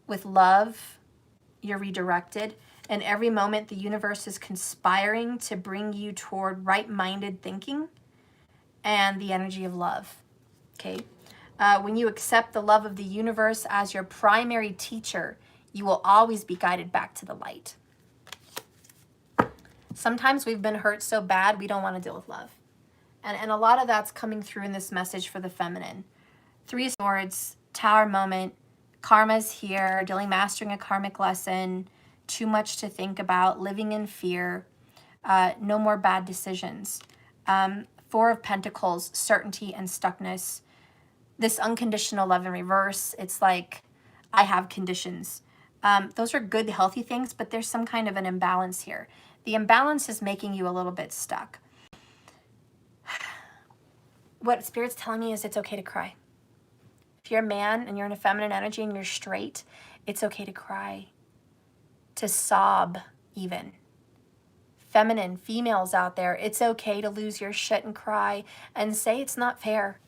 with love, you're redirected. And every moment the universe is conspiring to bring you toward right-minded thinking and the energy of love. Okay? When you accept the love of the universe as your primary teacher, you will always be guided back to the light. Sometimes we've been hurt so bad we don't want to deal with love. And a lot of that's coming through in this message for the feminine. 3 of Swords, Tower moment, karma's here, mastering a karmic lesson, too much to think about, living in fear, no more bad decisions. 4 of Pentacles, certainty and stuckness. This unconditional love in reverse, it's like, I have conditions. Those are good, healthy things, but there's some kind of an imbalance here. The imbalance is making you a little bit stuck. What Spirit's telling me is it's okay to cry. If you're a man and you're in a feminine energy and you're straight, it's okay to cry. To sob, even. Feminine, females out there, it's okay to lose your shit and cry and say it's not fair.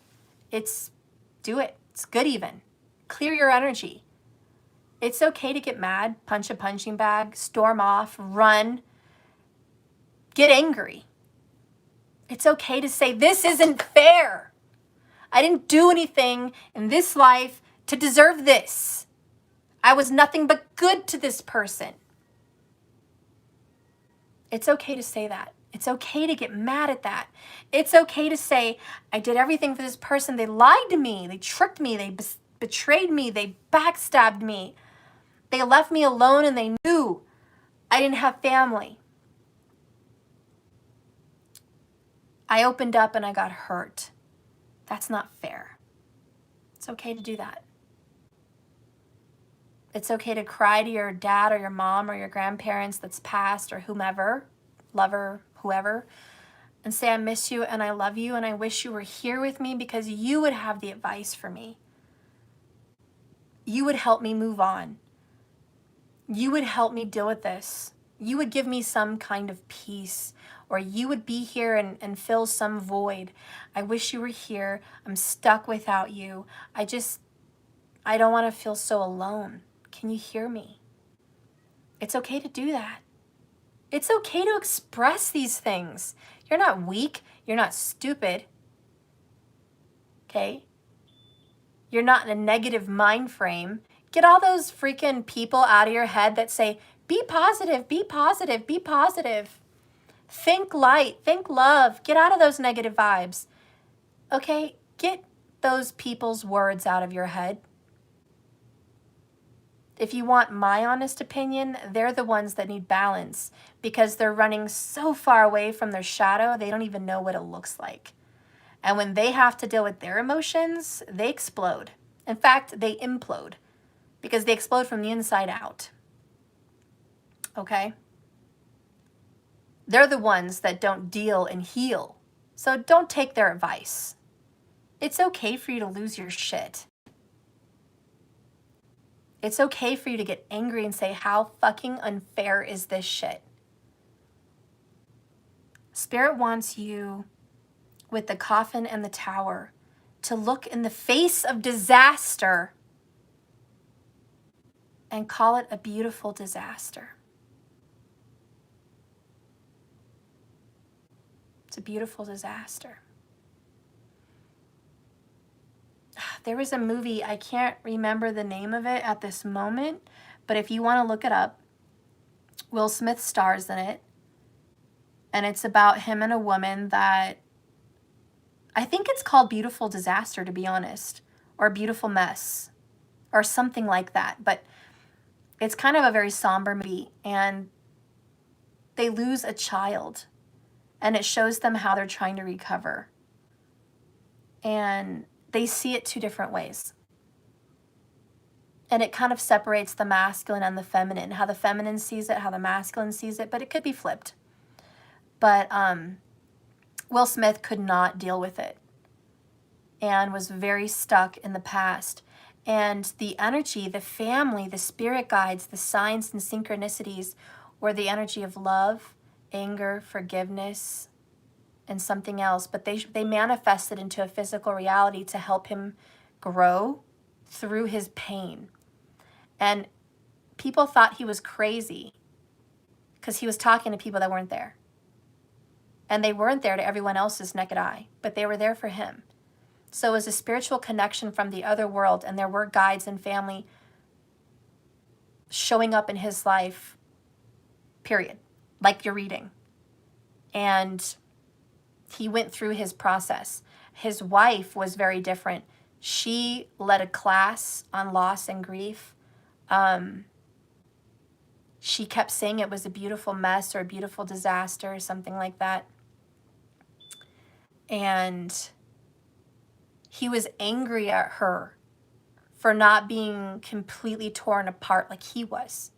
Do it. It's good even. Clear your energy. It's okay to get mad, punch a punching bag, storm off, run, get angry. It's okay to say, this isn't fair. I didn't do anything in this life to deserve this. I was nothing but good to this person. It's okay to say that. It's okay to get mad at that. It's okay to say, I did everything for this person. They lied to me. They tricked me. They betrayed me. They backstabbed me. They left me alone and they knew I didn't have family. I opened up and I got hurt. That's not fair. It's okay to do that. It's okay to cry to your dad or your mom or your grandparents that's passed or whomever, lover, whoever, and say, I miss you and I love you and I wish you were here with me because you would have the advice for me. You would help me move on. You would help me deal with this. You would give me some kind of peace, or you would be here and fill some void. I wish you were here. I'm stuck without you. I don't want to feel so alone. Can you hear me? It's okay to do that. It's okay to express these things. You're not weak. You're not stupid. Okay? You're not in a negative mind frame. Get all those freaking people out of your head that say, be positive, be positive, be positive. Think light, think love. Get out of those negative vibes. Okay? Get those people's words out of your head. If you want my honest opinion, they're the ones that need balance because they're running so far away from their shadow, they don't even know what it looks like. And when they have to deal with their emotions, they explode. In fact, they implode because they explode from the inside out. Okay? They're the ones that don't deal and heal. So don't take their advice. It's okay for you to lose your shit. It's okay for you to get angry and say, how fucking unfair is this shit? Spirit wants you, with the coffin and the tower, to look in the face of disaster and call it a beautiful disaster. It's a beautiful disaster. There was a movie, I can't remember the name of it at this moment, but if you want to look it up, Will Smith stars in it. And it's about him and a woman that, I think it's called Beautiful Disaster, to be honest, or Beautiful Mess, or something like that. But it's kind of a very somber movie, and they lose a child, and it shows them how they're trying to recover. And they see it two different ways. And it kind of separates the masculine and the feminine, how the feminine sees it, how the masculine sees it, but it could be flipped. But Will Smith could not deal with it and was very stuck in the past. And the energy, the family, the spirit guides, the signs and synchronicities were the energy of love, anger, forgiveness, and something else. But they manifested into a physical reality to help him grow through his pain. And people thought he was crazy because he was talking to people that weren't there. And they weren't there to everyone else's naked eye, but they were there for him. So it was a spiritual connection from the other world, and there were guides and family showing up in his life, period, like you're reading. And he went through his process. His wife was very different. She led a class on loss and grief. She kept saying it was a beautiful mess or a beautiful disaster or something like that. And he was angry at her for not being completely torn apart like he was.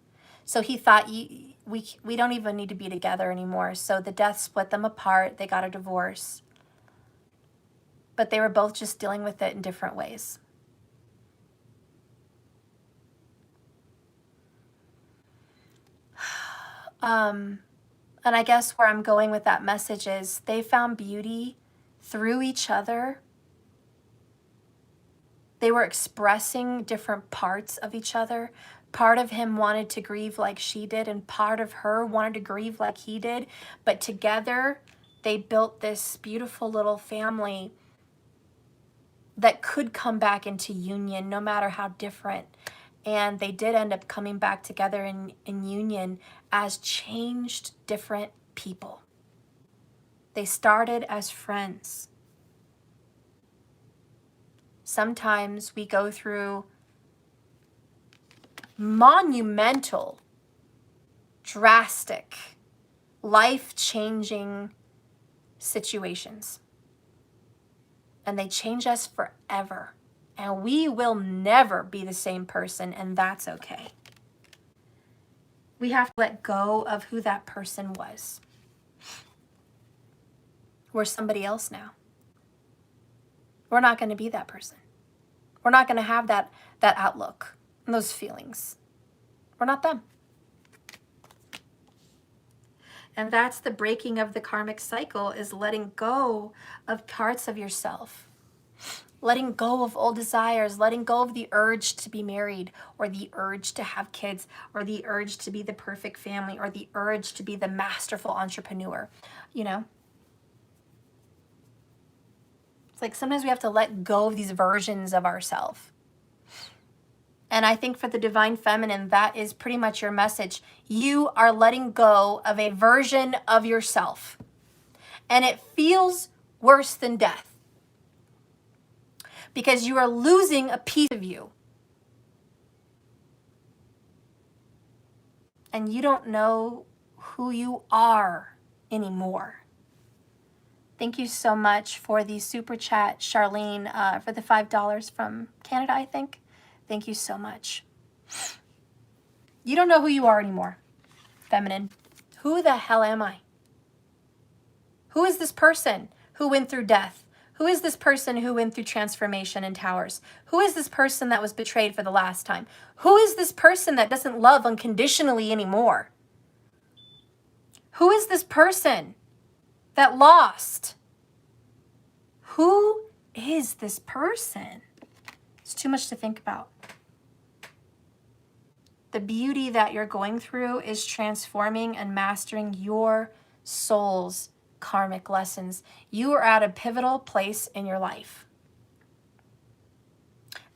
So he thought, we don't even need to be together anymore. So the death split them apart. They got a divorce. But they were both just dealing with it in different ways. And I guess where I'm going with that message is they found beauty through each other. They were expressing different parts of each other. Part of him wanted to grieve like she did, and part of her wanted to grieve like he did. But together, they built this beautiful little family that could come back into union no matter how different. And they did end up coming back together in union as changed, different people. They started as friends. Sometimes we go through monumental, drastic, life-changing situations. And they change us forever. And we will never be the same person, and that's okay. We have to let go of who that person was. We're somebody else now. We're not going to be that person. We're not going to have that outlook and those feelings. We're not them. And that's the breaking of the karmic cycle, is letting go of parts of yourself. Letting go of old desires, letting go of the urge to be married, or the urge to have kids, or the urge to be the perfect family, or the urge to be the masterful entrepreneur. You know? It's like sometimes we have to let go of these versions of ourselves. And I think for the Divine Feminine, that is pretty much your message. You are letting go of a version of yourself. And it feels worse than death. Because you are losing a piece of you. And you don't know who you are anymore. Thank you so much for the super chat, Charlene, for the $5 from Canada, I think. Thank you so much. You don't know who you are anymore, feminine. Who the hell am I? Who is this person who went through death? Who is this person who went through transformation and towers? Who is this person that was betrayed for the last time? Who is this person that doesn't love unconditionally anymore? Who is this person that lost? Who is this person? It's too much to think about. The beauty that you're going through is transforming and mastering your soul's karmic lessons. You are at a pivotal place in your life.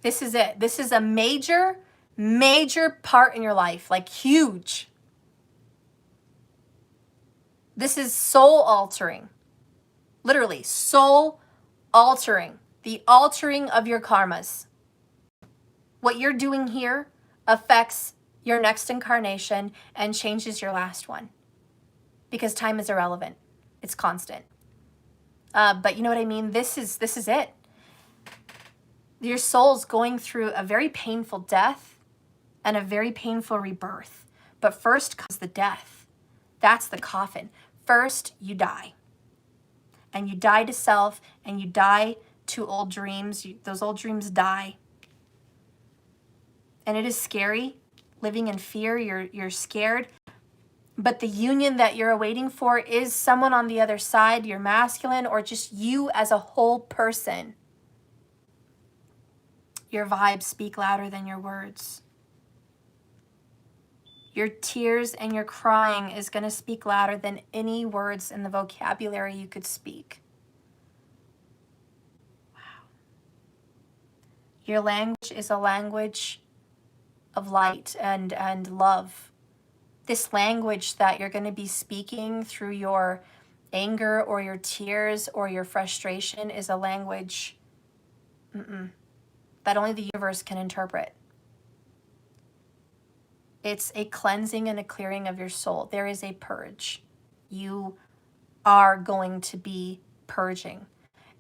This is it. This is a major, major part in your life, like huge. This is soul altering. Literally, soul altering. The altering of your karmas. What you're doing here affects your next incarnation and changes your last one. Because time is irrelevant. It's constant. But you know what I mean? This is it. Your soul's going through a very painful death and a very painful rebirth. But first comes the death. That's the coffin. First, you die. And you die to self, and you die to old dreams. Those old dreams die. And it is scary. Living in fear, you're scared. But the union that you're awaiting for is someone on the other side, your masculine, or just you as a whole person. Your vibes speak louder than your words. Your tears and your crying is going to speak louder than any words in the vocabulary you could speak. Wow. Your language is a language of light and love. This language that you're going to be speaking through your anger or your tears or your frustration is a language that only the universe can interpret. It's a cleansing and a clearing of your soul. There is a purge. You are going to be purging.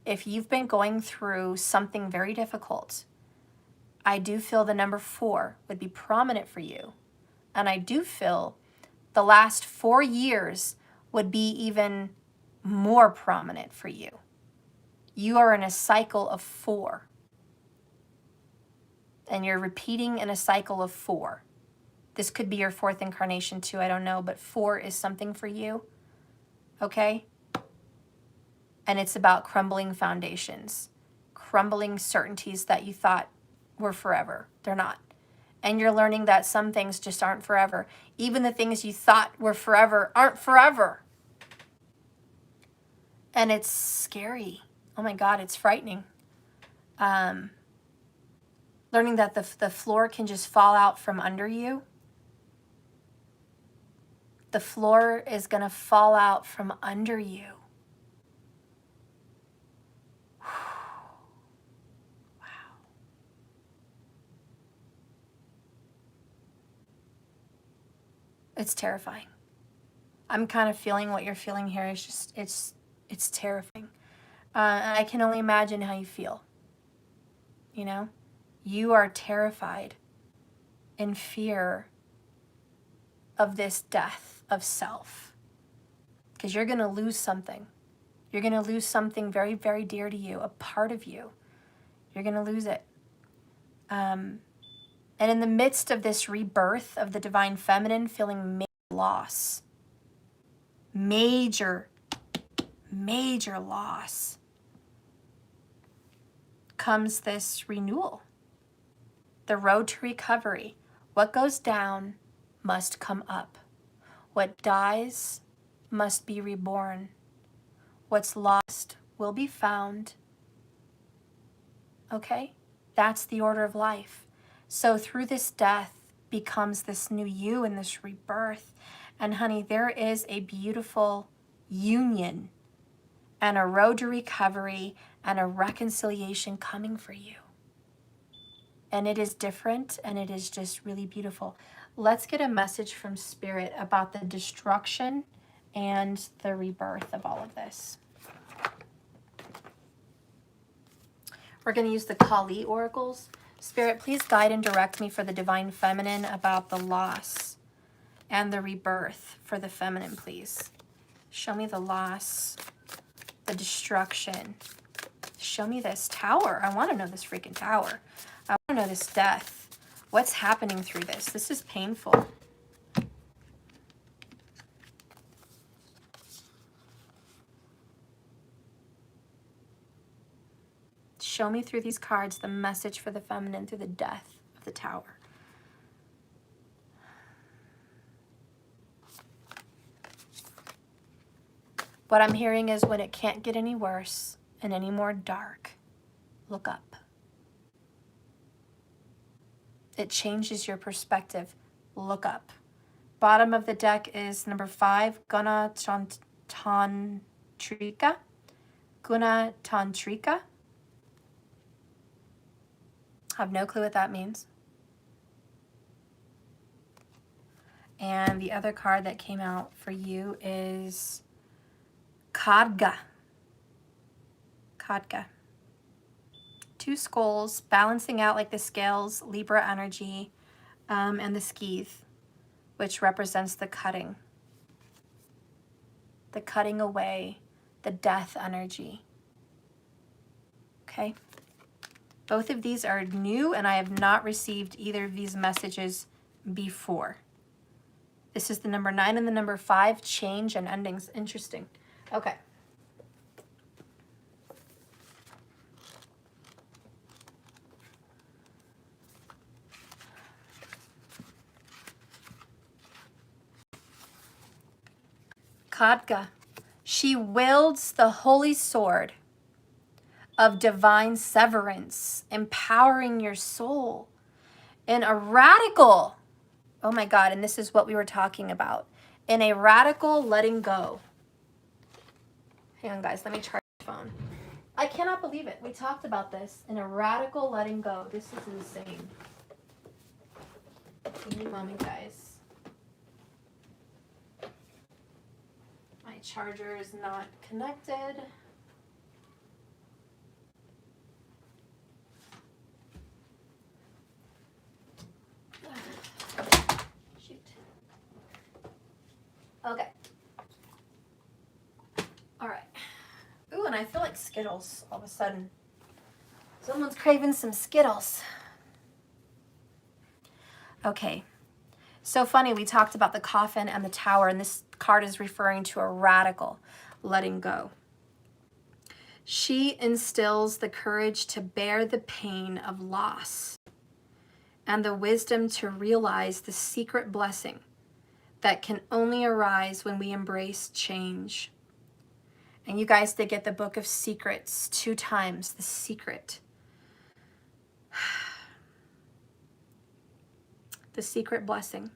If you've been going through something very difficult, I do feel the number 4 would be prominent for you. And I do feel the last 4 years would be even more prominent for you. You are in a cycle of 4. And you're repeating in a cycle of 4. This could be your 4th incarnation too, I don't know, but 4 is something for you, okay? And it's about crumbling foundations, crumbling certainties that you thought were forever. They're not. And you're learning that some things just aren't forever. Even the things you thought were forever aren't forever. And it's scary. Oh my God, it's frightening. Learning that the floor can just fall out from under you. The floor is going to fall out from under you. Wow. It's terrifying. I'm kind of feeling what you're feeling here. It's just, it's terrifying. And I can only imagine how you feel. you know? You are terrified in fear of this death of self because you're going to lose something. You're going to lose something very, very dear to you, a part of you. You're going to lose it. And in the midst of this rebirth of the divine feminine, feeling major loss, major loss, comes this renewal, the road to recovery. What goes down must come up. What dies must be reborn. What's lost will be found. Okay? That's the order of life. So through this death becomes this new you and this rebirth. And honey, there is a beautiful union and a road to recovery and a reconciliation coming for you. And it is different and it is just really beautiful. Let's get a message from Spirit about the destruction and the rebirth of all of this. We're going to use the Kali oracles. Spirit, please guide and direct me for the divine feminine about the loss and the rebirth for the feminine, please. Show me the loss, the destruction. Show me this tower. I want to know this freaking tower. I want to know this death. What's happening through this? This is painful. Show me through these cards the message for the feminine through the death of the tower. What I'm hearing is when it can't get any worse and any more dark, look up. It changes your perspective. Look up. Bottom of the deck is number 5, Guna Tantrika. Guna Tantrika. I have no clue what that means. And the other card that came out for you is Khadga. Khadga. 2 skulls balancing out like the scales, Libra energy, and the skeeth, which represents the cutting away, the death energy. Okay? Both of these are new, and I have not received either of these messages before. This is the number 9 and the number 5, change and endings. Interesting. Okay. Khadga. She wields the holy sword of divine severance, empowering your soul in a radical, oh my God, and this is what we were talking about, in a radical letting go. Hang on, guys, let me charge my phone. I cannot believe it. We talked about this, in a radical letting go. This is insane. Give me a moment, guys. My charger is not connected. Shoot. Okay. All right. Ooh, and I feel like Skittles all of a sudden. Someone's craving some Skittles. Okay. So funny, we talked about the coffin and the tower, and this card is referring to a radical letting go. She instills the courage to bear the pain of loss and the wisdom to realize the secret blessing that can only arise when we embrace change. And you guys did get the Book of Secrets 2 times, The Secret. The secret blessing.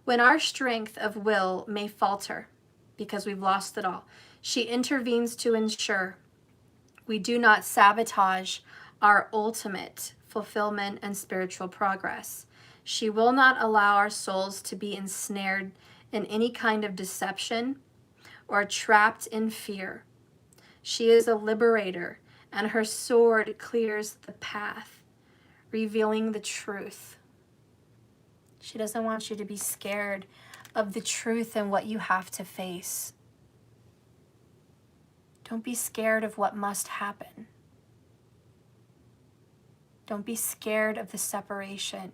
When our strength of will may falter because we've lost it all, she intervenes to ensure we do not sabotage our ultimate fulfillment and spiritual progress. She will not allow our souls to be ensnared in any kind of deception or trapped in fear. She is a liberator and her sword clears the path, revealing the truth. She doesn't want you to be scared of the truth and what you have to face. Don't be scared of what must happen. Don't be scared of the separation.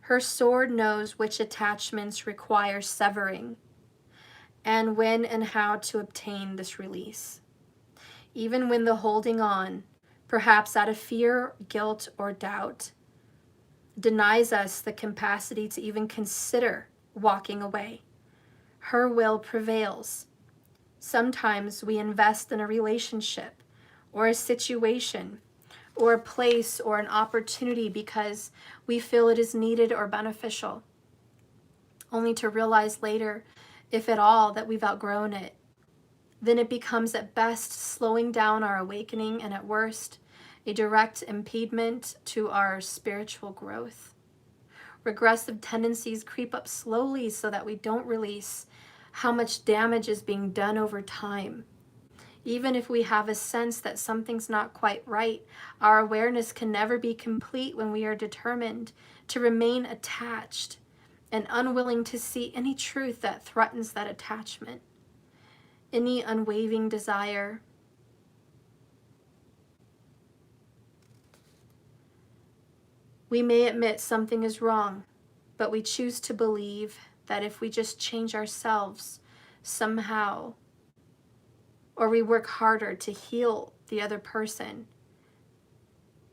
Her sword knows which attachments require severing and when and how to obtain this release. Even when the holding on, perhaps out of fear, guilt, or doubt, denies us the capacity to even consider walking away, her will prevails. Sometimes we invest in a relationship or a situation or a place or an opportunity because we feel it is needed or beneficial, only to realize later, if at all, that we've outgrown it. Then it becomes at best slowing down our awakening and at worst a direct impediment to our spiritual growth. Regressive tendencies creep up slowly so that we don't release how much damage is being done over time. Even if we have a sense that something's not quite right, our awareness can never be complete when we are determined to remain attached and unwilling to see any truth that threatens that attachment, any unwavering desire. We may admit something is wrong, but we choose to believe that if we just change ourselves somehow, or we work harder to heal the other person,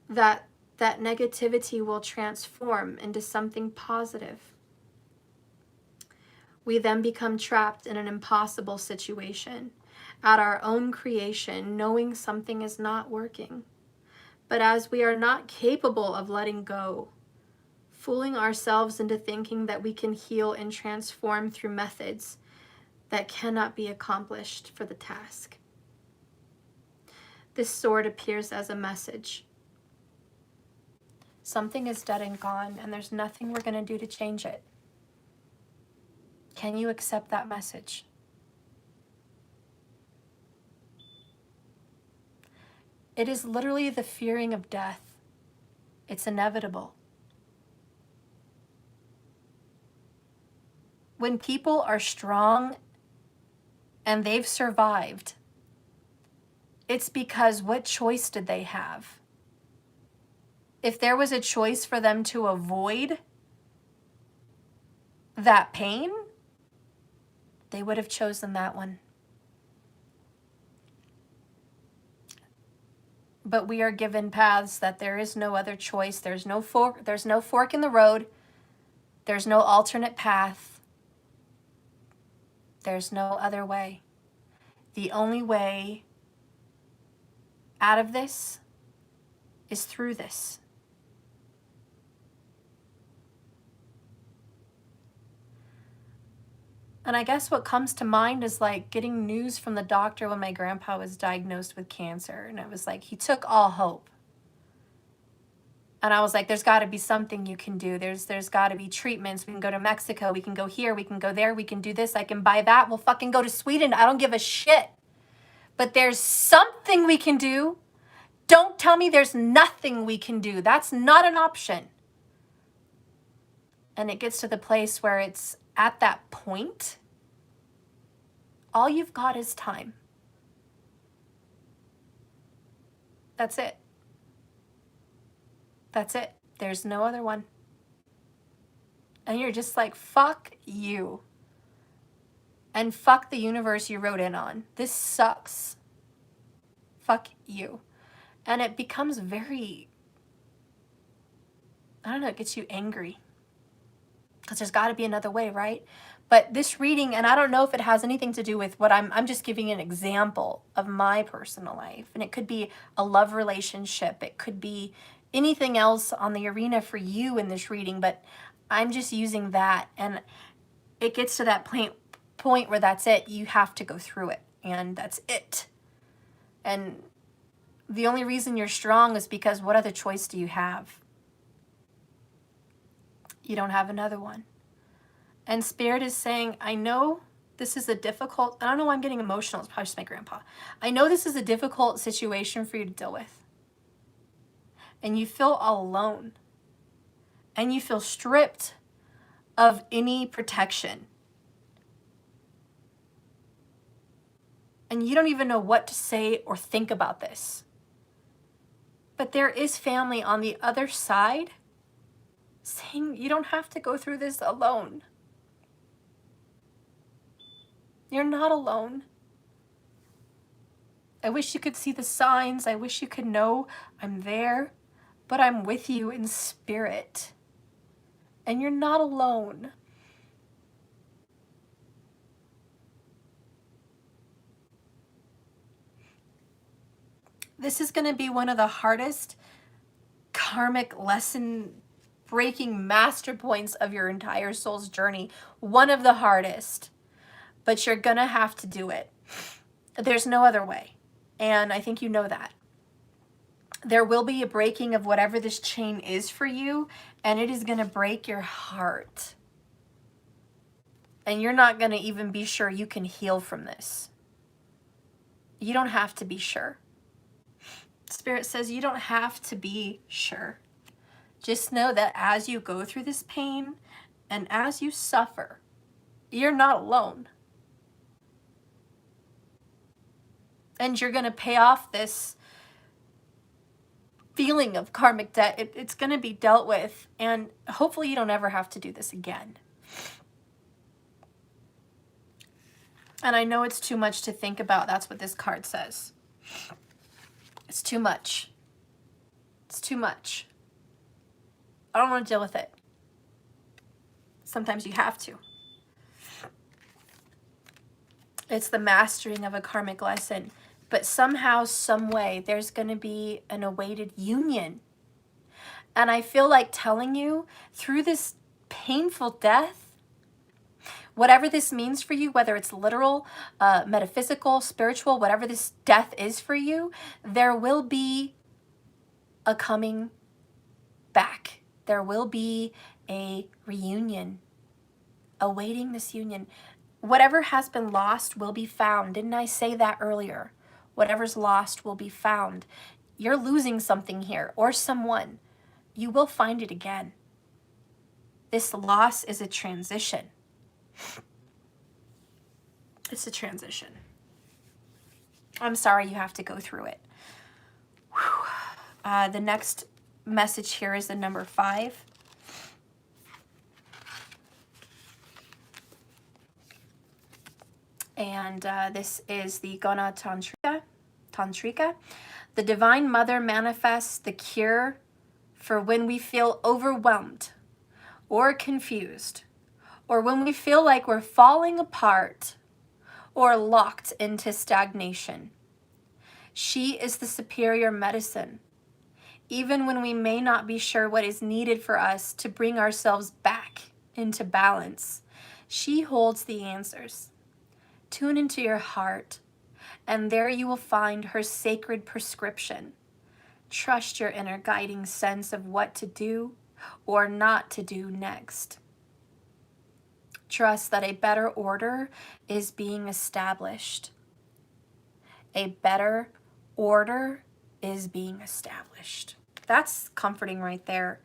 that negativity will transform into something positive. We then become trapped in an impossible situation, at our own creation, knowing something is not working. But as we are not capable of letting go, fooling ourselves into thinking that we can heal and transform through methods that cannot be accomplished for the task. This sword appears as a message. Something is dead and gone, and there's nothing we're going to do to change it. Can you accept that message? It is literally the fearing of death. It's inevitable. When people are strong and they've survived, it's because what choice did they have? If there was a choice for them to avoid that pain, they would have chosen that one. But we are given paths that there is no other choice. There's no fork in the road. There's no alternate path. There's no other way. The only way out of this is through this. And I guess what comes to mind is like getting news from the doctor when my grandpa was diagnosed with cancer. And it was like, he took all hope. And I was like, there's got to be something you can do. There's got to be treatments. We can go to Mexico. We can go here. We can go there. We can do this. I can buy that. We'll fucking go to Sweden. I don't give a shit. But there's something we can do. Don't tell me there's nothing we can do. That's not an option. And it gets to the place where it's at that point, all you've got is time. That's it. That's it. There's no other one. And you're just like, fuck you. And fuck the universe you wrote in on. This sucks. Fuck you. And it becomes very, I don't know, it gets you angry. Because there's got to be another way, right? But this reading, and I don't know if it has anything to do with what I'm just giving an example of my personal life. And it could be a love relationship. It could be anything else on the arena for you in this reading. But I'm just using that. And it gets to that point where that's it. You have to go through it. And that's it. And the only reason you're strong is because what other choice do you have? You don't have another one. And Spirit is saying, I know this is a difficult, I don't know why I'm getting emotional. It's probably just my grandpa. I know this is a difficult situation for you to deal with. And you feel all alone. And you feel stripped of any protection. And you don't even know what to say or think about this. But there is family on the other side saying you don't have to go through this alone. You're not alone. I wish you could see the signs. I wish you could know I'm there, but I'm with you in spirit. And you're not alone. This is going to be one of the hardest karmic lesson breaking master points of your entire soul's journey. One of the hardest. But you're going to have to do it. There's no other way. And I think you know that. There will be a breaking of whatever this chain is for you, and it is going to break your heart. And you're not going to even be sure you can heal from this. You don't have to be sure. Spirit says you don't have to be sure. Just know that as you go through this pain and as you suffer, you're not alone. And you're going to pay off this feeling of karmic debt. It's going to be dealt with, and hopefully you don't ever have to do this again. And I know it's too much to think about. That's what this card says. It's too much. It's too much. I don't want to deal with it. Sometimes you have to. It's the mastering of a karmic lesson. But somehow, some way, there's going to be an awaited union. And I feel like telling you, through this painful death, whatever this means for you, whether it's literal, metaphysical, spiritual, whatever this death is for you, there will be a coming back. There will be a reunion, awaiting this union. Whatever has been lost will be found. Didn't I say that earlier? Whatever's lost will be found. You're losing something here, or someone. You will find it again. This loss is a transition. It's a transition. I'm sorry you have to go through it. The next message here is the number 5. And this is the Gona Tantrika. The Divine Mother manifests the cure for when we feel overwhelmed or confused, or when we feel like we're falling apart or locked into stagnation. She is the superior medicine, even when we may not be sure what is needed for us to bring ourselves back into balance. She holds the answers. Tune into your heart, and there you will find her sacred prescription. Trust your inner guiding sense of what to do or not to do next. Trust that a better order is being established. A better order is being established. That's comforting right there.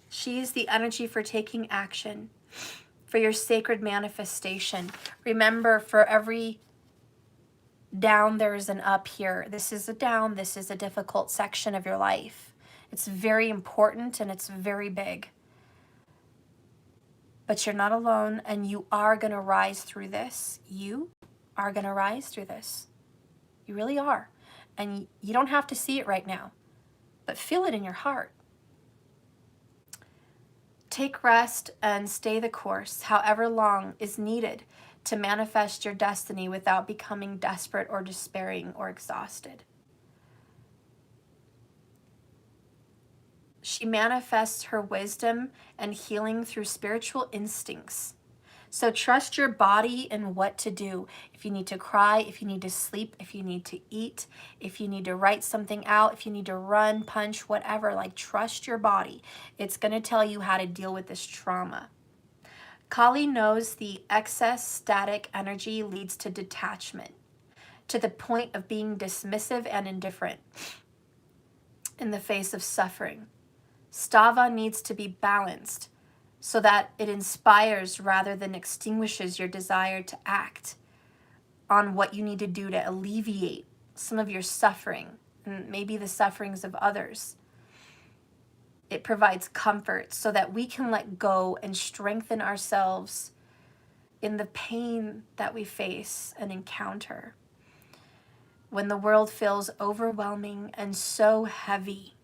She is the energy for taking action, for your sacred manifestation. Remember, for every down, there is an up here. This is a down. This is a difficult section of your life. It's very important and it's very big. But you're not alone, and you are going to rise through this. You are going to rise through this. You really are. And you don't have to see it right now, but feel it in your heart. Take rest and stay the course, however long is needed to manifest your destiny without becoming desperate or despairing or exhausted. She manifests her wisdom and healing through spiritual instincts, So trust your body and what to do. If you need to cry, if you need to sleep, if you need to eat, if you need to write something out, if you need to run, punch, whatever, like trust your body. It's going to tell you how to deal with this trauma. Kali knows the excess static energy leads to detachment, to the point of being dismissive and indifferent in the face of suffering. Stava needs to be balanced so that it inspires rather than extinguishes your desire to act on what you need to do to alleviate some of your suffering and maybe the sufferings of others. It provides comfort so that we can let go and strengthen ourselves in the pain that we face and encounter. When the world feels overwhelming and so heavy,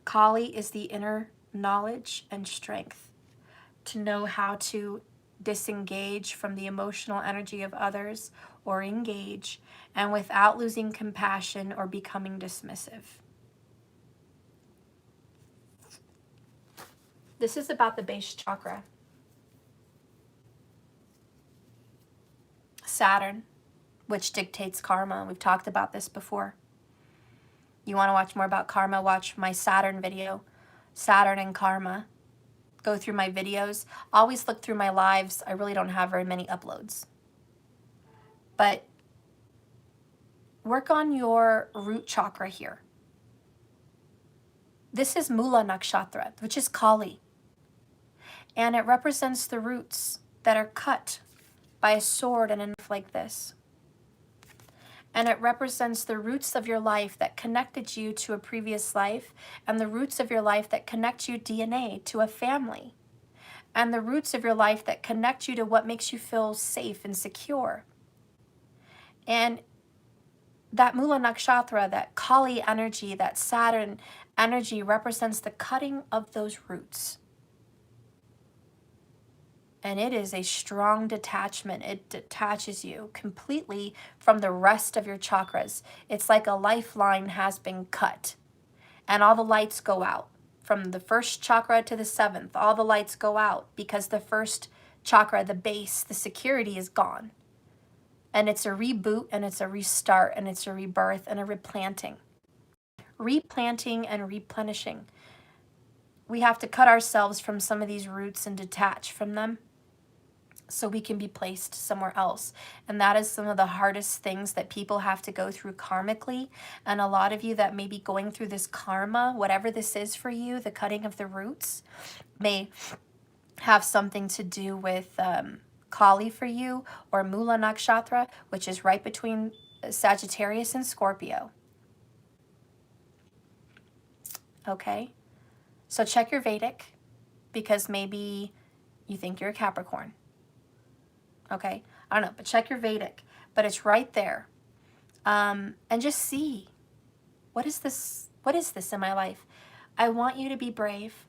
Kali is the inner knowledge and strength to know how to disengage from the emotional energy of others or engage, and without losing compassion or becoming dismissive. This is about the base chakra. Saturn, which dictates karma. We've talked about this before. You want to watch more about karma, watch my Saturn video, Saturn and Karma. Go through my videos. Always look through my lives. I really don't have very many uploads. But work on your root chakra here. This is Mulla Nakshatra, which is Kali. And it represents the roots that are cut by a sword and a knife like this. And it represents the roots of your life that connected you to a previous life, and the roots of your life that connect you DNA to a family, and the roots of your life that connect you to what makes you feel safe and secure. And that Mulla Nakshatra, that Kali energy, that Saturn energy represents the cutting of those roots. And it is a strong detachment. It detaches you completely from the rest of your chakras. It's like a lifeline has been cut and all the lights go out. From the first chakra to the seventh, all the lights go out because the first chakra, the base, the security is gone. And it's a reboot and it's a restart and it's a rebirth and a replanting. Replanting and replenishing. We have to cut ourselves from some of these roots and detach from them, so we can be placed somewhere else. And that is some of the hardest things that people have to go through karmically. And a lot of you that may be going through this karma, whatever this is for you, the cutting of the roots, may have something to do with Kali for you, or Mulla Nakshatra, which is right between Sagittarius and Scorpio. Okay? So check your Vedic, because maybe you think you're a Capricorn. Okay, I don't know, but check your Vedic. But it's right there. And just see, what is this in my life? I want you to be brave.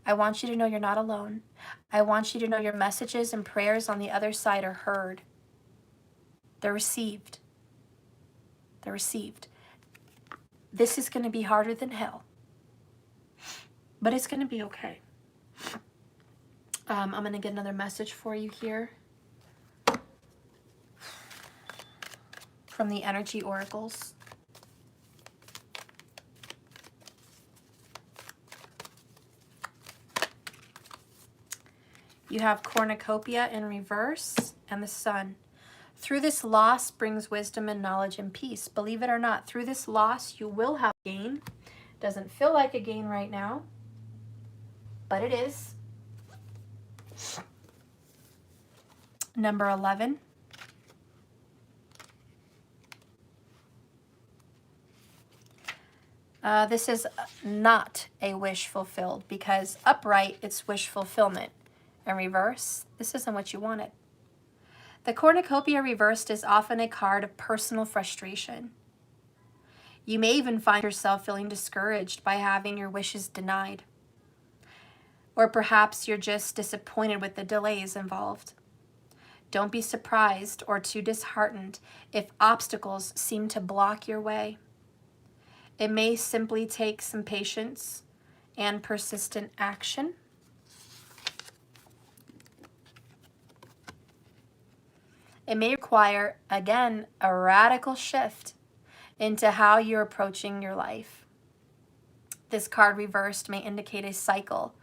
I want you to know you're not alone. I want you to know your messages and prayers on the other side are heard. They're received. They're received. This is going to be harder than hell. But it's going to be okay. I'm going to get another message for you here from the energy oracles. You have cornucopia in reverse and the sun. Through this loss brings wisdom and knowledge and peace. Believe it or not, through this loss you will have gain. Doesn't feel like a gain right now, but it is. Number 11. This is not a wish fulfilled, because upright, it's wish fulfillment. In reverse, this isn't what you wanted. The cornucopia reversed is often a card of personal frustration. You may even find yourself feeling discouraged by having your wishes denied. Or perhaps you're just disappointed with the delays involved. Don't be surprised or too disheartened if obstacles seem to block your way. It may simply take some patience and persistent action. It may require, again, a radical shift into how you're approaching your life. This card reversed may indicate a cycle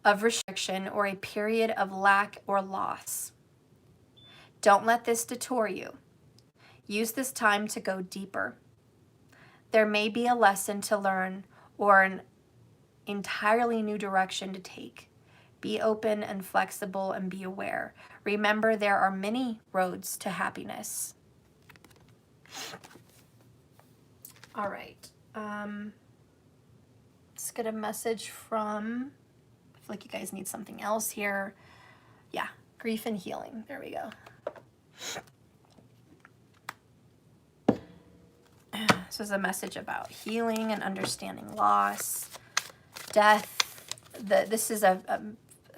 of restriction or a period of lack or loss. Don't let this detour you. Use this time to go deeper. There may be a lesson to learn or an entirely new direction to take. Be open and flexible and be aware. Remember, there are many roads to happiness. All right. Let's get a message from, I feel like you guys need something else here. Yeah, grief and healing. There we go. This is a message about healing and understanding loss, death. This is a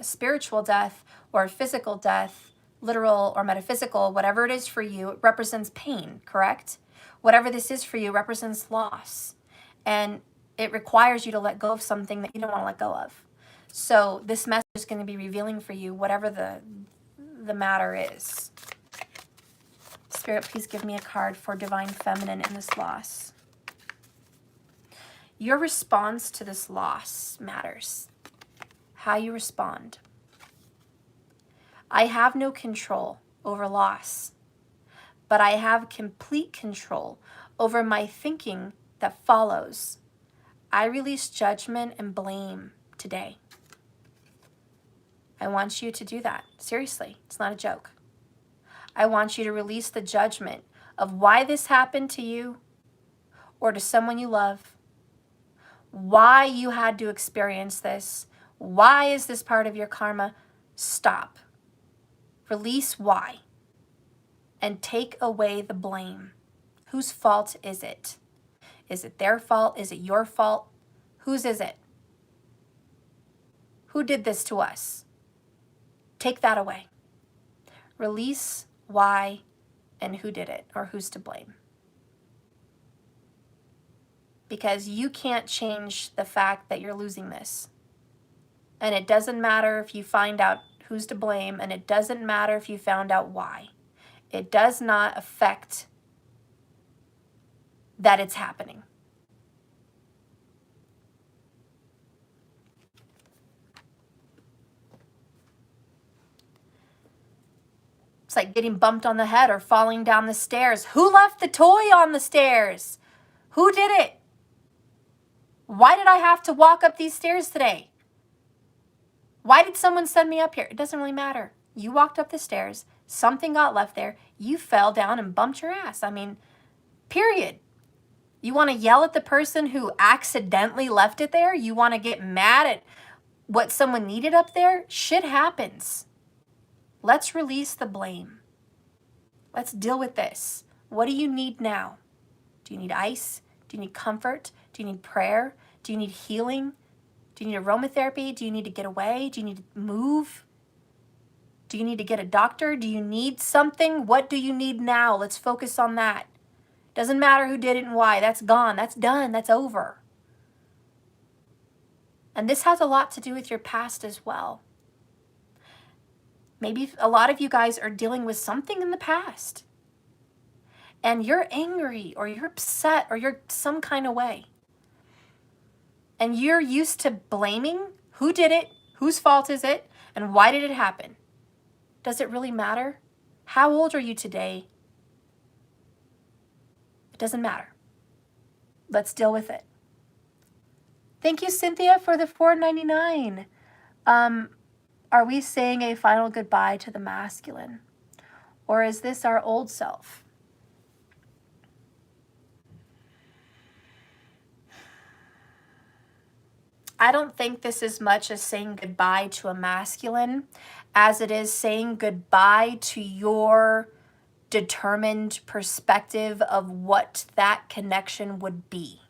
spiritual death or a physical death, literal or metaphysical, whatever it is for you. It represents pain, correct? Whatever this is for you represents loss. And it requires you to let go of something that you don't want to let go of. So this message is going to be revealing for you whatever the matter is. Spirit, please give me a card for Divine Feminine in this loss. Your response to this loss matters. How you respond. I have no control over loss, but I have complete control over my thinking that follows. I release judgment and blame today. I want you to do that. Seriously, it's not a joke. I want you to release the judgment of why this happened to you or to someone you love, why you had to experience this, why is this part of your karma? Stop. Release why and take away the blame. Whose fault is it? Is it their fault? Is it your fault? Whose is it? Who did this to us? Take that away. Release why and who did it or who's to blame. Because you can't change the fact that you're losing this. And it doesn't matter if you find out who's to blame, and it doesn't matter if you found out why. It does not affect that it's happening. It's like getting bumped on the head or falling down the stairs. Who left the toy on the stairs? Who did it? Why did I have to walk up these stairs today? Why did someone send me up here? It doesn't really matter. You walked up the stairs. Something got left there. You fell down and bumped your ass. I mean, period. You want to yell at the person who accidentally left it there? You want to get mad at what someone needed up there? Shit happens. Let's release the blame. Let's deal with this. What do you need now? Do you need ice? Do you need comfort? Do you need prayer? Do you need healing? Do you need aromatherapy? Do you need to get away? Do you need to move? Do you need to get a doctor? Do you need something? What do you need now? Let's focus on that. Doesn't matter who did it and why. That's gone. That's done. That's over. And this has a lot to do with your past as well. Maybe a lot of you guys are dealing with something in the past. And you're angry or you're upset or you're some kind of way. And you're used to blaming who did it, whose fault is it, and why did it happen? Does it really matter? How old are you today? It doesn't matter. Let's deal with it. Thank you, Cynthia, for the $4.99. Are we saying a final goodbye to the masculine? Or is this our old self? I don't think this is much as saying goodbye to a masculine as it is saying goodbye to your determined perspective of what that connection would be.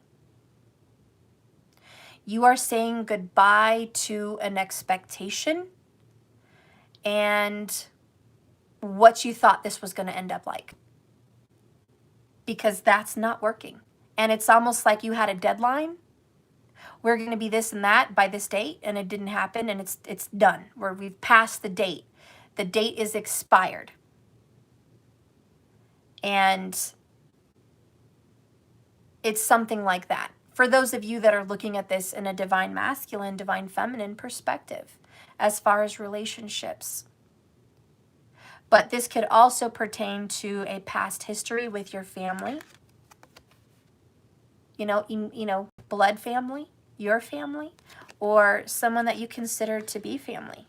You are saying goodbye to an expectation and what you thought this was going to end up like. Because that's not working. And it's almost like you had a deadline. We're going to be this and that by this date, and it didn't happen, and it's done. We've passed the date. The date is expired. And it's something like that. For those of you that are looking at this in a divine masculine, divine feminine perspective, as far as relationships. But this could also pertain to a past history with your family. You know, blood family, your family, or someone that you consider to be family.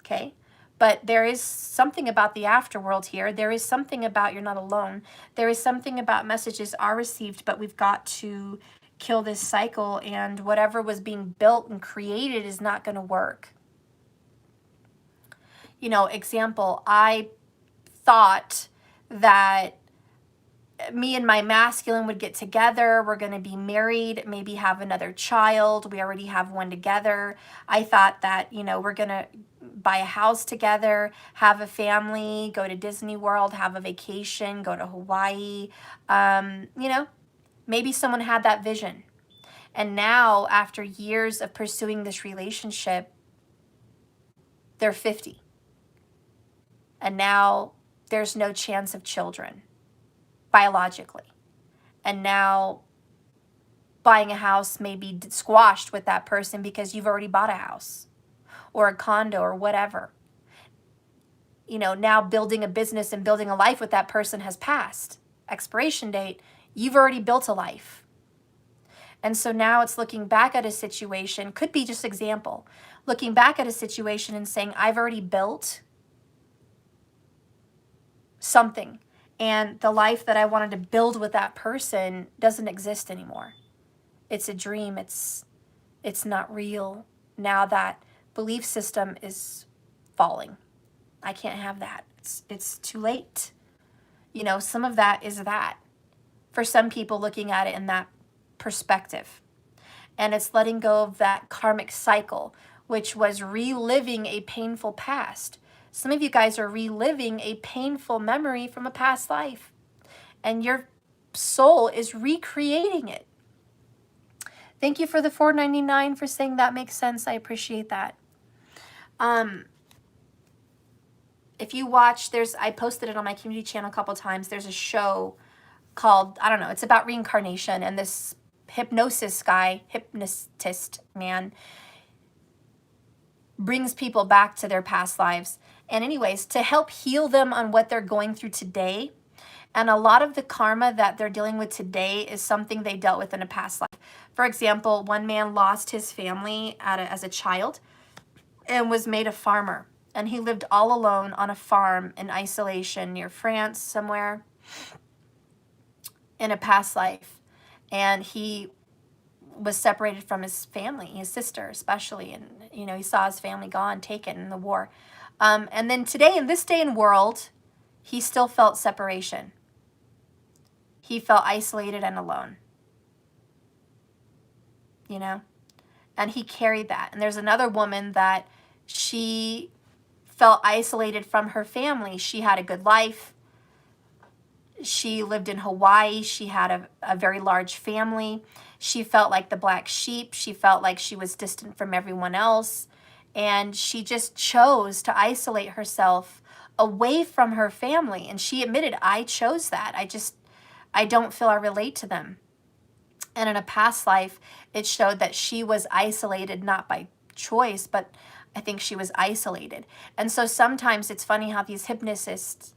Okay? But there is something about the afterworld here. There is something about you're not alone. There is something about messages are received, but we've got to kill this cycle, and whatever was being built and created is not going to work. You know, example, I thought that me and my masculine would get together. We're going to be married, maybe have another child. We already have one together. I thought that, you know, we're going to buy a house together, have a family, go to Disney World, have a vacation, go to Hawaii. You know, maybe someone had that vision. And now, after years of pursuing this relationship, they're 50. And now there's no chance of children, biologically. And now buying a house may be squashed with that person because you've already bought a house or a condo or whatever. You know, now building a business and building a life with that person has passed. Expiration date, you've already built a life. And so now it's looking back at a situation, could be just example, looking back at a situation and saying, I've already built something, and the life that I wanted to build with that person doesn't exist anymore. It's a dream. It's not real. Now that belief system is falling. I can't have that. It's too late. You know, some of that is that. For some people looking at it in that perspective. And it's letting go of that karmic cycle, which was reliving a painful past. Some of you guys are reliving a painful memory from a past life, and your soul is recreating it. Thank you for the $4.99 for saying that makes sense. I appreciate that. If you watch, I posted it on my community channel a couple times. There's a show called, I don't know, it's about reincarnation, and this hypnotist man, brings people back to their past lives. And anyways, to help heal them on what they're going through today. And a lot of the karma that they're dealing with today is something they dealt with in a past life. For example, one man lost his family as a child and was made a farmer. And he lived all alone on a farm in isolation near France somewhere in a past life. And he was separated from his family, his sister especially, and you know, he saw his family gone, taken in the war. And then today, in this day and world, he still felt separation. He felt isolated and alone, you know, and he carried that. And there's another woman that she felt isolated from her family. She had a good life. She lived in Hawaii. She had a very large family. She felt like the black sheep. She felt like she was distant from everyone else. And she just chose to isolate herself away from her family. And she admitted, I chose that. I don't feel I relate to them. And in a past life, it showed that she was isolated, not by choice, but I think she was isolated. And so sometimes it's funny how these hypnotists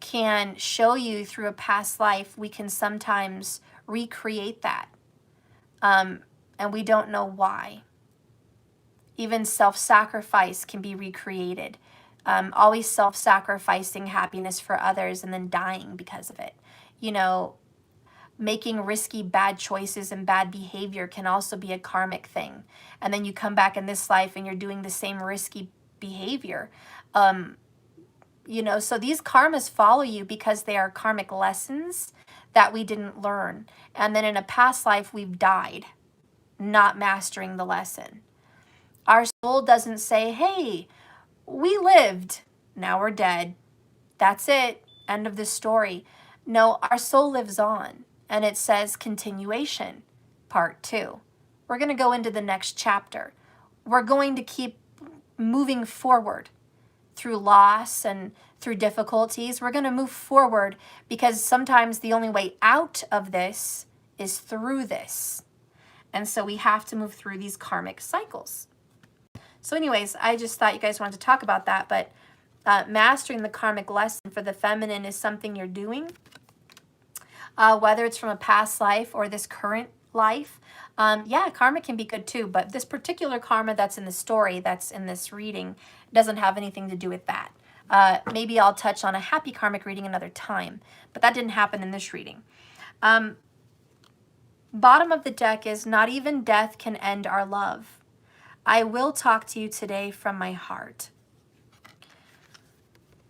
can show you through a past life. We can sometimes recreate that. And we don't know why. Even self-sacrifice can be recreated. Always self-sacrificing happiness for others and then dying because of it. You know, making risky bad choices and bad behavior can also be a karmic thing. And then you come back in this life and you're doing the same risky behavior. You know, so these karmas follow you because they are karmic lessons that we didn't learn. And then in a past life, we've died, not mastering the lesson. Our soul doesn't say, hey, we lived, now we're dead. That's it, end of the story. No, our soul lives on, and it says continuation, part 2. We're going to go into the next chapter. We're going to keep moving forward. through loss and through difficulties. We're going to move forward because sometimes the only way out of this is through this. And so we have to move through these karmic cycles. So anyways, I just thought you guys wanted to talk about that, but mastering the karmic lesson for the feminine is something you're doing, whether it's from a past life or this current life. Yeah, karma can be good too, but this particular karma that's in the story, that's in this reading, doesn't have anything to do with that. Maybe I'll touch on a happy karmic reading another time, but that didn't happen in this reading. Bottom of the deck is not even death can end our love. I will talk to you today from my heart.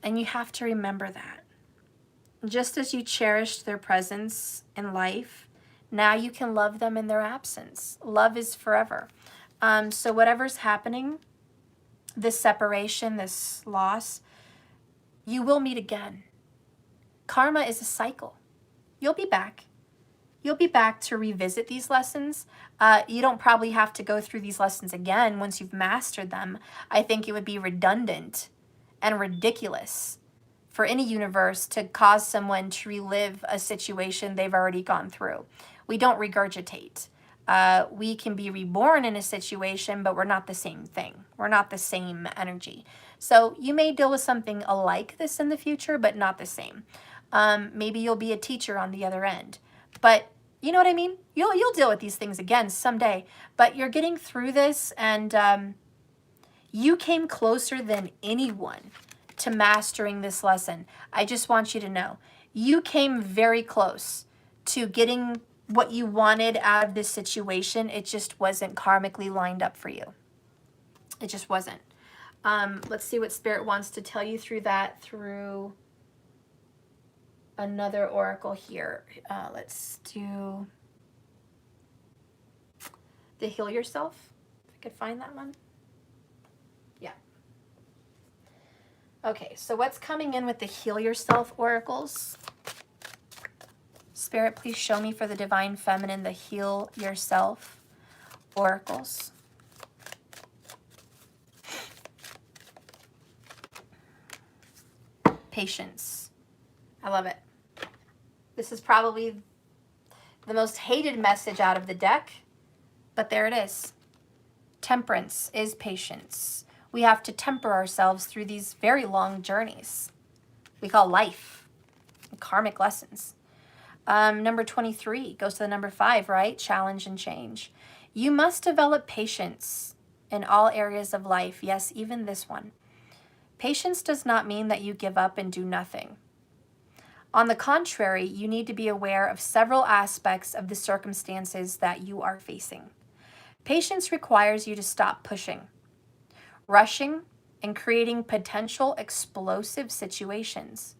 And you have to remember that. Just as you cherished their presence in life, now you can love them in their absence. Love is forever. So whatever's happening, this separation, this loss, you will meet again. Karma is a cycle. You'll be back. You'll be back to revisit these lessons. You don't probably have to go through these lessons again once you've mastered them. I think it would be redundant and ridiculous for any universe to cause someone to relive a situation they've already gone through. We don't regurgitate. We can be reborn in a situation, but we're not the same thing. We're not the same energy. So you may deal with something like this in the future, but not the same. Maybe you'll be a teacher on the other end. But you know what I mean? You'll deal with these things again someday. But you're getting through this, and you came closer than anyone to mastering this lesson. I just want you to know, you came very close to getting what you wanted out of this situation. It just wasn't karmically lined up for you. It just wasn't. Let's see what Spirit wants to tell you through that, through another oracle here. Let's do the Heal Yourself, if I could find that one. Yeah. Okay, so what's coming in with the Heal Yourself oracles? Spirit, please show me for the Divine Feminine the Heal Yourself oracles. Patience. I love it. This is probably the most hated message out of the deck, but there it is. Temperance is patience. We have to temper ourselves through these very long journeys we call life, karmic lessons. Number 23 goes to the number 5, right? Challenge and change. You must develop patience in all areas of life. Yes, even this one. Patience does not mean that you give up and do nothing. On the contrary, you need to be aware of several aspects of the circumstances that you are facing. Patience requires you to stop pushing, rushing, and creating potential explosive situations.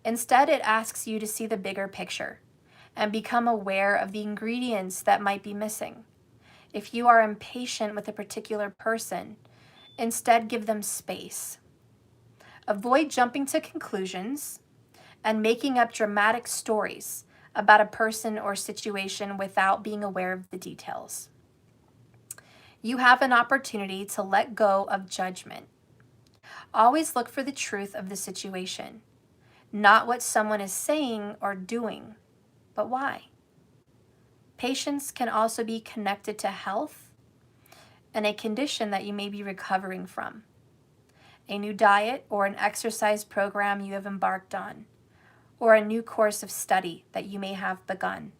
Instead, it asks you to see the bigger picture and become aware of the ingredients that might be missing. If you are impatient with a particular person, instead give them space. Avoid jumping to conclusions and making up dramatic stories about a person or situation without being aware of the details. You have an opportunity to let go of judgment. Always look for the truth of the situation, not what someone is saying or doing, but why. Patience can also be connected to health and a condition that you may be recovering from, a new diet or an exercise program you have embarked on, or a new course of study that you may have begun.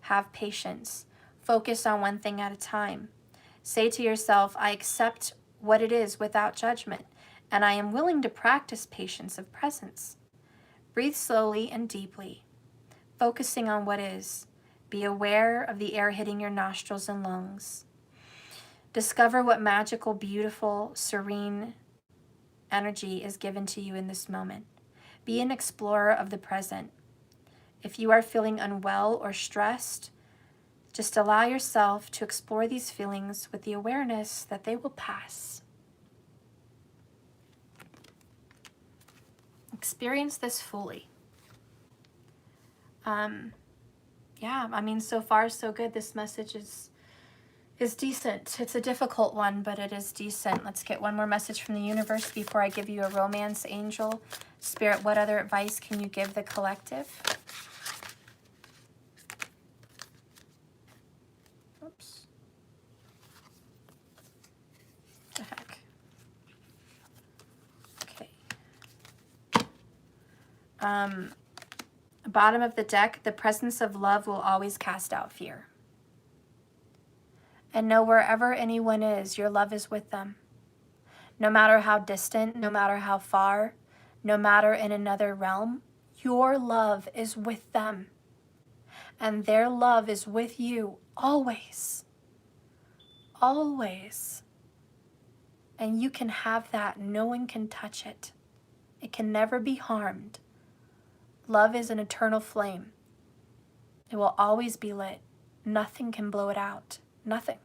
Have patience. Focus on one thing at a time. Say to yourself, I accept what it is without judgment, and I am willing to practice patience of presence. Breathe slowly and deeply, focusing on what is. Be aware of the air hitting your nostrils and lungs. Discover what magical, beautiful, serene energy is given to you in this moment. Be an explorer of the present. If you are feeling unwell or stressed, just allow yourself to explore these feelings with the awareness that they will pass. Experience this fully. Yeah, I mean, so far so good. This message is is decent. It's a difficult one, but it is decent. Let's get one more message from the universe before I give you a romance angel. Spirit, what other advice can you give the collective? Oops. The heck. Okay. Bottom of the deck, the presence of love will always cast out fear. And know wherever anyone is, your love is with them. No matter how distant, no matter how far, no matter in another realm, your love is with them. And their love is with you always. Always. And you can have that. No one can touch it. It can never be harmed. Love is an eternal flame. It will always be lit. Nothing can blow it out. Nothing.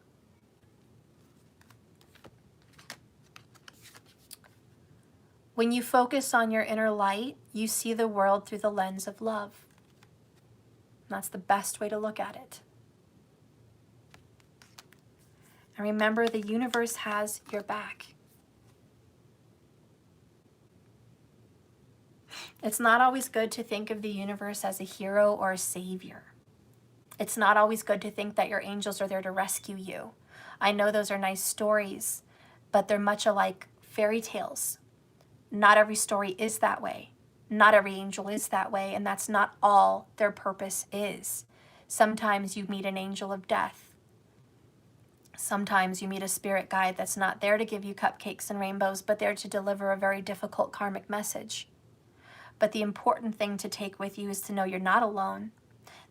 When you focus on your inner light, you see the world through the lens of love. That's the best way to look at it. And remember, the universe has your back. It's not always good to think of the universe as a hero or a savior. It's not always good to think that your angels are there to rescue you. I know those are nice stories, but they're much alike fairy tales. Not every story is that way. Not every angel is that way, and that's not all their purpose is. Sometimes you meet an angel of death. Sometimes you meet a spirit guide that's not there to give you cupcakes and rainbows, but there to deliver a very difficult karmic message. But the important thing to take with you is to know you're not alone.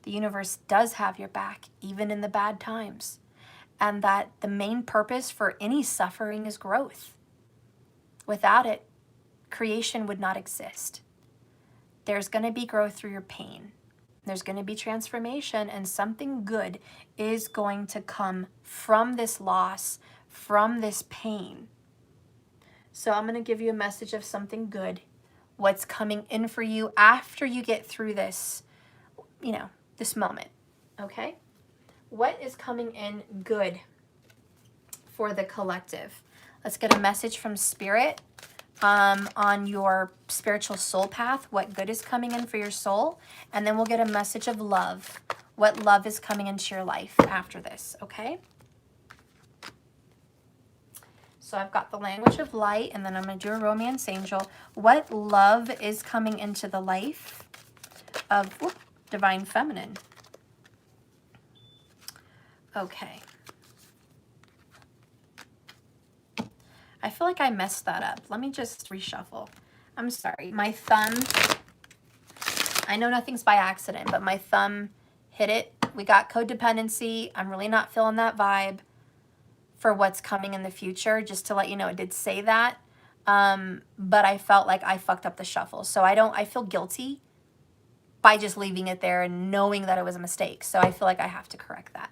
The universe does have your back, even in the bad times. And that the main purpose for any suffering is growth. Without it, creation would not exist. There's going to be growth through your pain. There's going to be transformation, and something good is going to come from this loss, from this pain. So I'm going to give you a message of something good. What's coming in for you after you get through this, this moment, okay? What is coming in good for the collective? Let's get a message from Spirit on your spiritual soul path. What good is coming in for your soul? And then we'll get a message of love. What love is coming into your life after this, okay? So I've got the language of light, and then I'm going to do a romance angel. What love is coming into the life of divine feminine? Okay. I feel like I messed that up. Let me just reshuffle. I'm sorry. My thumb, I know nothing's by accident, but my thumb hit it. We got codependency. I'm really not feeling that vibe for what's coming in the future. Just to let you know, it did say that. But I felt like I fucked up the shuffle. So I feel guilty by just leaving it there and knowing that it was a mistake. So I feel like I have to correct that.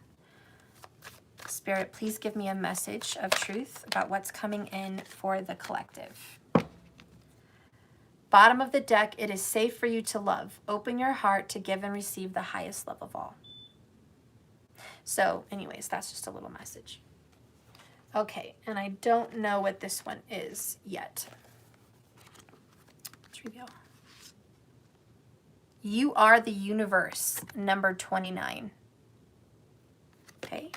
Spirit, please give me a message of truth about what's coming in for the collective. Bottom of the deck, it is safe for you to love. Open your heart to give and receive the highest love of all. So anyways, that's just a little message. Okay, and I don't know what this one is yet. Let's reveal. You are the universe, number 29. Okay.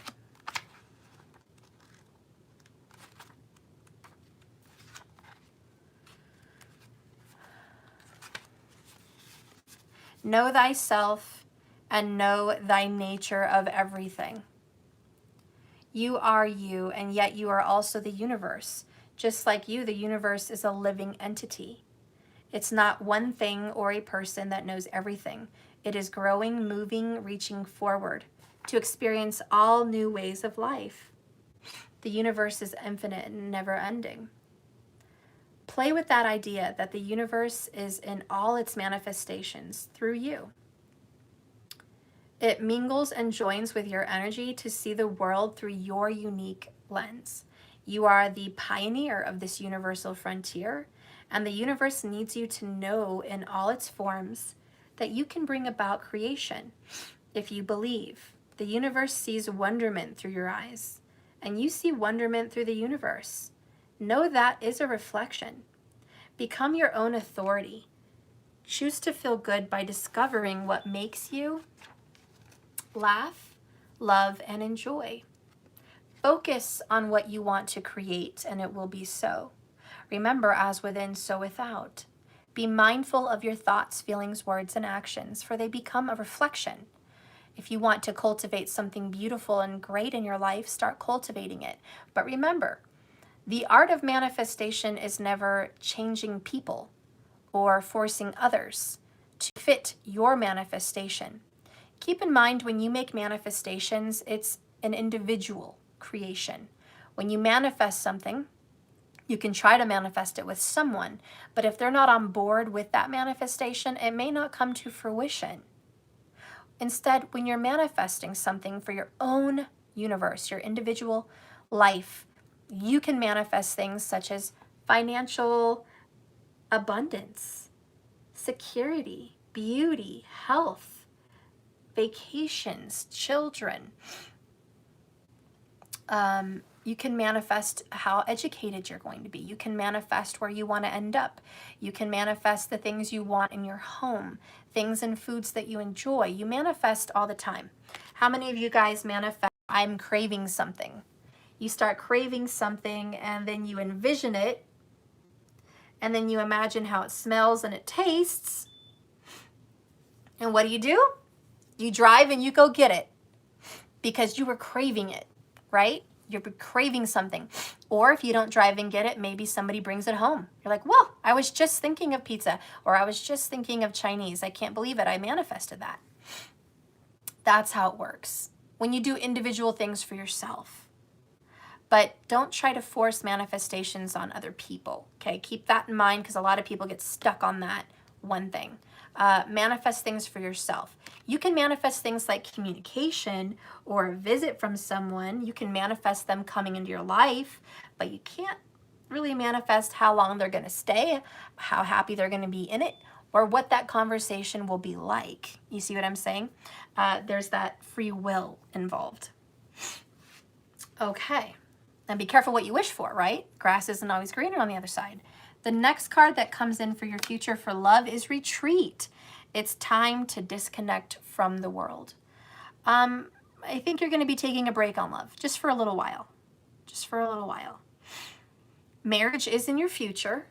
Know thyself and know thy nature of everything. You are you, and yet you are also the universe. Just like you, the universe is a living entity. It's not one thing or a person that knows everything. It is growing, moving, reaching forward to experience all new ways of life. The universe is infinite and never ending. Play with that idea that the universe is in all its manifestations through you. It mingles and joins with your energy to see the world through your unique lens. You are the pioneer of this universal frontier, and the universe needs you to know in all its forms that you can bring about creation if you believe. The universe sees wonderment through your eyes. and you see wonderment through the universe. Know that is a reflection. Become your own authority. Choose to feel good by discovering what makes you laugh, love, and enjoy. Focus on what you want to create, and it will be so. Remember, as within, so without. Be mindful of your thoughts, feelings, words, and actions, for they become a reflection. If you want to cultivate something beautiful and great in your life, start cultivating it. But remember, the art of manifestation is never changing people or forcing others to fit your manifestation. Keep in mind, when you make manifestations, it's an individual creation. When you manifest something, you can try to manifest it with someone, but if they're not on board with that manifestation, it may not come to fruition. Instead, when you're manifesting something for your own universe, your individual life, you can manifest things such as financial abundance, security, beauty, health, vacations, children. You can manifest how educated you're going to be. You can manifest where you want to end up. You can manifest the things you want in your home, things and foods that you enjoy. You manifest all the time. How many of you guys manifest, I'm craving something? You start craving something and then you envision it, and then you imagine how it smells and it tastes. And what do? You drive and you go get it because you were craving it, right? You're craving something. Or if you don't drive and get it, maybe somebody brings it home. You're like, whoa, I was just thinking of pizza, or I was just thinking of Chinese. I can't believe it. I manifested that. That's how it works when you do individual things for yourself. But don't try to force manifestations on other people, okay? Keep that in mind, because a lot of people get stuck on that one thing. Manifest things for yourself. You can manifest things like communication or a visit from someone. You can manifest them coming into your life, but you can't really manifest how long they're going to stay, how happy they're going to be in it, or what that conversation will be like. You see what I'm saying? There's that free will involved. Okay. And be careful what you wish for, right? Grass isn't always greener on the other side. The next card that comes in for your future for love is retreat. It's time to disconnect from the world. I think you're going to be taking a break on love, just for a little while. Just for a little while. Marriage is in your future,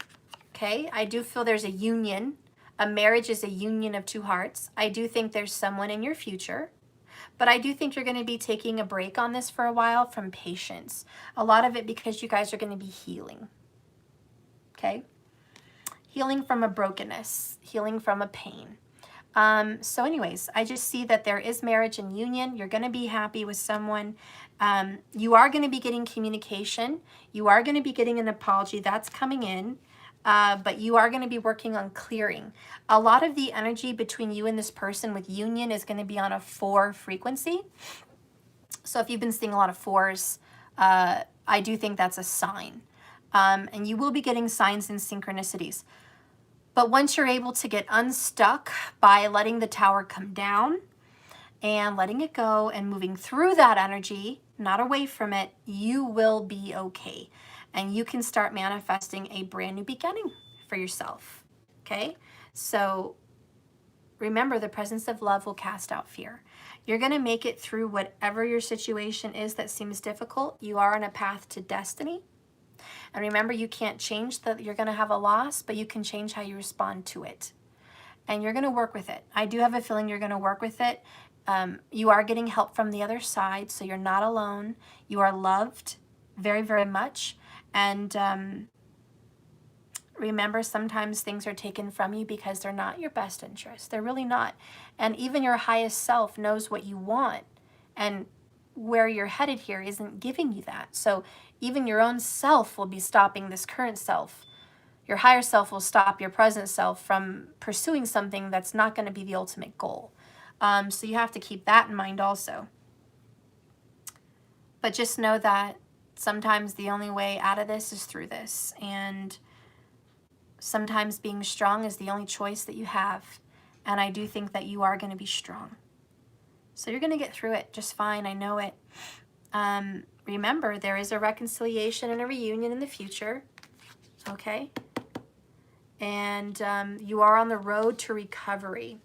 okay? I do feel there's a union. A marriage is a union of two hearts. I do think there's someone in your future. But I do think you're going to be taking a break on this for a while from patience. A lot of it because you guys are going to be healing. Okay? Healing from a brokenness. Healing from a pain. So anyways, I just see that there is marriage and union. You're going to be happy with someone. You are going to be getting communication. You are going to be getting an apology. That's coming in. But you are going to be working on clearing. A lot of the energy between you and this person with union is going to be on a 4 frequency. So if you've been seeing a lot of 4s, I do think that's a sign. And you will be getting signs and synchronicities. But once you're able to get unstuck by letting the tower come down and letting it go and moving through that energy, not away from it, you will be okay. And you can start manifesting a brand new beginning for yourself, okay? So remember, the presence of love will cast out fear. You're going to make it through whatever your situation is that seems difficult. You are on a path to destiny. And remember, you can't change that you're going to have a loss, but you can change how you respond to it. And you're going to work with it. I do have a feeling you're going to work with it. You are getting help from the other side, so you're not alone. You are loved very, very much. And remember, sometimes things are taken from you because they're not your best interest. They're really not. And even your highest self knows what you want. And where you're headed here isn't giving you that. So even your own self will be stopping this current self. Your higher self will stop your present self from pursuing something that's not going to be the ultimate goal. So you have to keep that in mind also. But just know that sometimes the only way out of this is through this. And sometimes being strong is the only choice that you have. And I do think that you are going to be strong. So you're going to get through it just fine. I know it. remember, there is a reconciliation and a reunion in the future, okay? And you are on the road to recovery.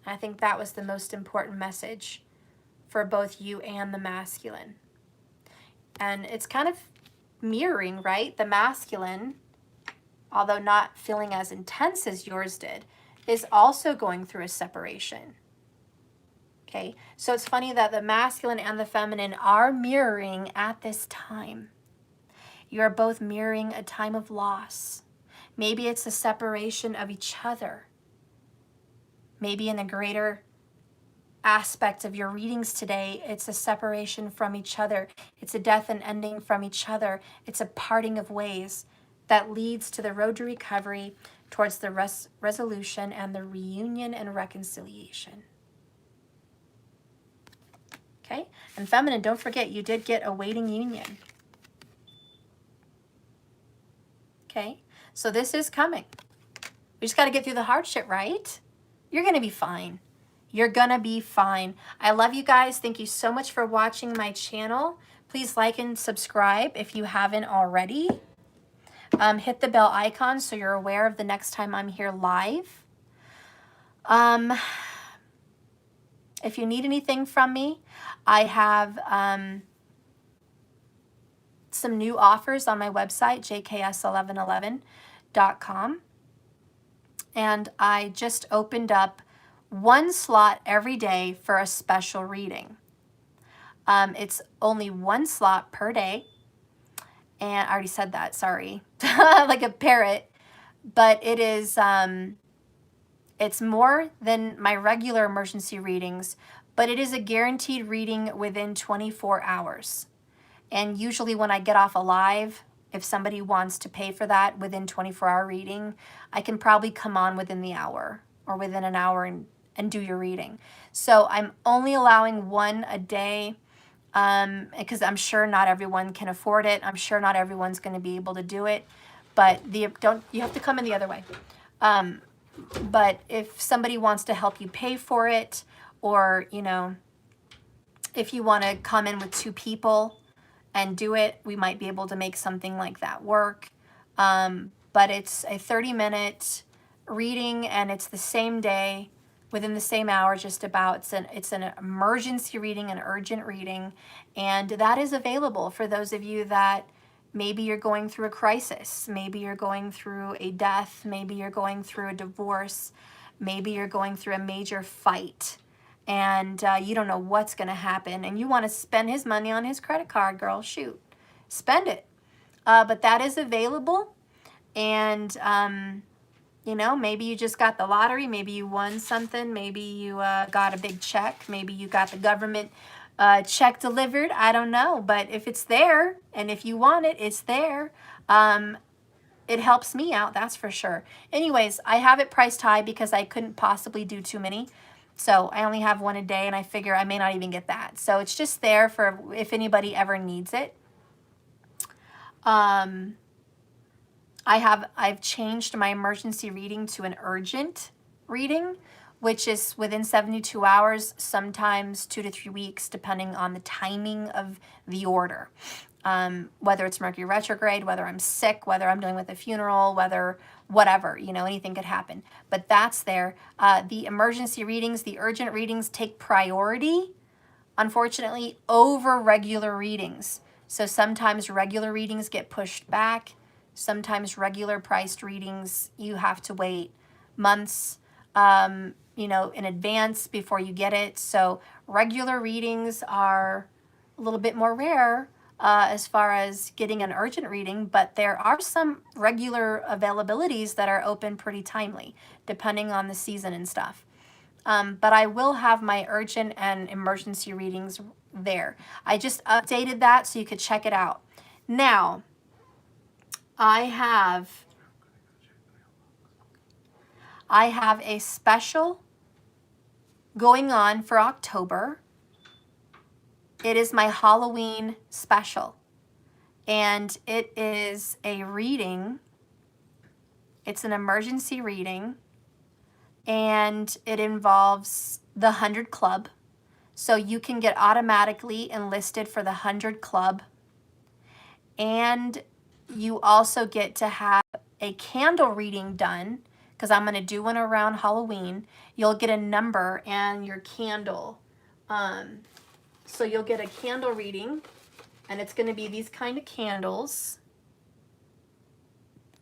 I think that was the most important message for both you and the masculine. And it's kind of mirroring, right? The masculine, although not feeling as intense as yours did, is also going through a separation. Okay, so it's funny that the masculine and the feminine are mirroring at this time. You are both mirroring a time of loss. Maybe it's a separation of each other. Maybe in a greater aspect of your readings today, it's a separation from each other. It's a death and ending from each other. It's a parting of ways that leads to the road to recovery towards the resolution and the reunion and reconciliation. Okay, and feminine, don't forget, you did get a waiting union. Okay, so this is coming. We just got to get through the hardship, right? You're going to be fine. You're going to be fine. I love you guys. Thank you so much for watching my channel. Please like and subscribe if you haven't already. Hit the bell icon so you're aware of the next time I'm here live. If you need anything from me, I have some new offers on my website, jks1111.com. And I just opened up one slot every day for a special reading. It's only one slot per day. And I already said that, sorry, like a parrot. But it is, it's more than my regular emergency readings, but it is a guaranteed reading within 24 hours. And usually when I get off a live, if somebody wants to pay for that within 24-hour reading, I can probably come on within the hour or within an hour and do your reading. So I'm only allowing one a day because I'm sure not everyone can afford it. I'm sure not everyone's going to be able to do it. But you have to come in the other way. But if somebody wants to help you pay for it, or, you know, if you want to come in with 2 people and do it, we might be able to make something like that work. But it's a 30-minute reading, and it's the same day, within the same hour, just about. It's an emergency reading, an urgent reading, and that is available for those of you that maybe you're going through a crisis, maybe you're going through a death, maybe you're going through a divorce, maybe you're going through a major fight, and you don't know what's going to happen, and you want to spend his money on his credit card, girl, shoot, spend it. But that is available, and you know, maybe you just got the lottery, maybe you won something, maybe you got a big check, maybe you got the government check delivered, I don't know. But if it's there, and if you want it, it's there. It helps me out, that's for sure. Anyways, I have it priced high because I couldn't possibly do too many. So I only have one a day, and I figure I may not even get that. So it's just there for if anybody ever needs it. I've changed my emergency reading to an urgent reading, which is within 72 hours, sometimes 2 to 3 weeks, depending on the timing of the order. Whether it's Mercury retrograde, whether I'm sick, whether I'm dealing with a funeral, whatever, you know, anything could happen. But that's there. The emergency readings, the urgent readings take priority, unfortunately, over regular readings. So sometimes regular readings get pushed back. Sometimes regular priced readings, you have to wait months, you know, in advance before you get it. So regular readings are a little bit more rare as far as getting an urgent reading, but there are some regular availabilities that are open pretty timely, depending on the season and stuff. But I will have my urgent and emergency readings there. I just updated that so you could check it out. Now, I have a special going on for October. It is my Halloween special, and it is a reading. It's an emergency reading, and it involves the 100 Club. So you can get automatically enlisted for the 100 Club. And you also get to have a candle reading done, because I'm going to do one around Halloween. You'll get a number and your candle. So you'll get a candle reading, and it's going to be these kind of candles.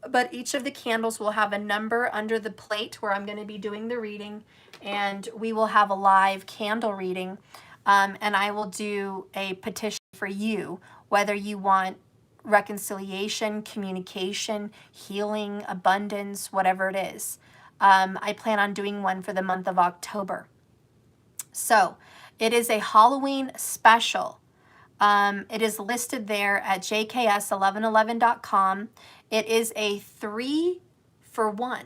But each of the candles will have a number under the plate where I'm going to be doing the reading, and we will have a live candle reading. And I will do a petition for you, whether you want reconciliation, communication, healing, abundance, whatever it is. I plan on doing one for the month of October. So it is a Halloween special. It is listed there at jks1111.com. It is a 3-for-1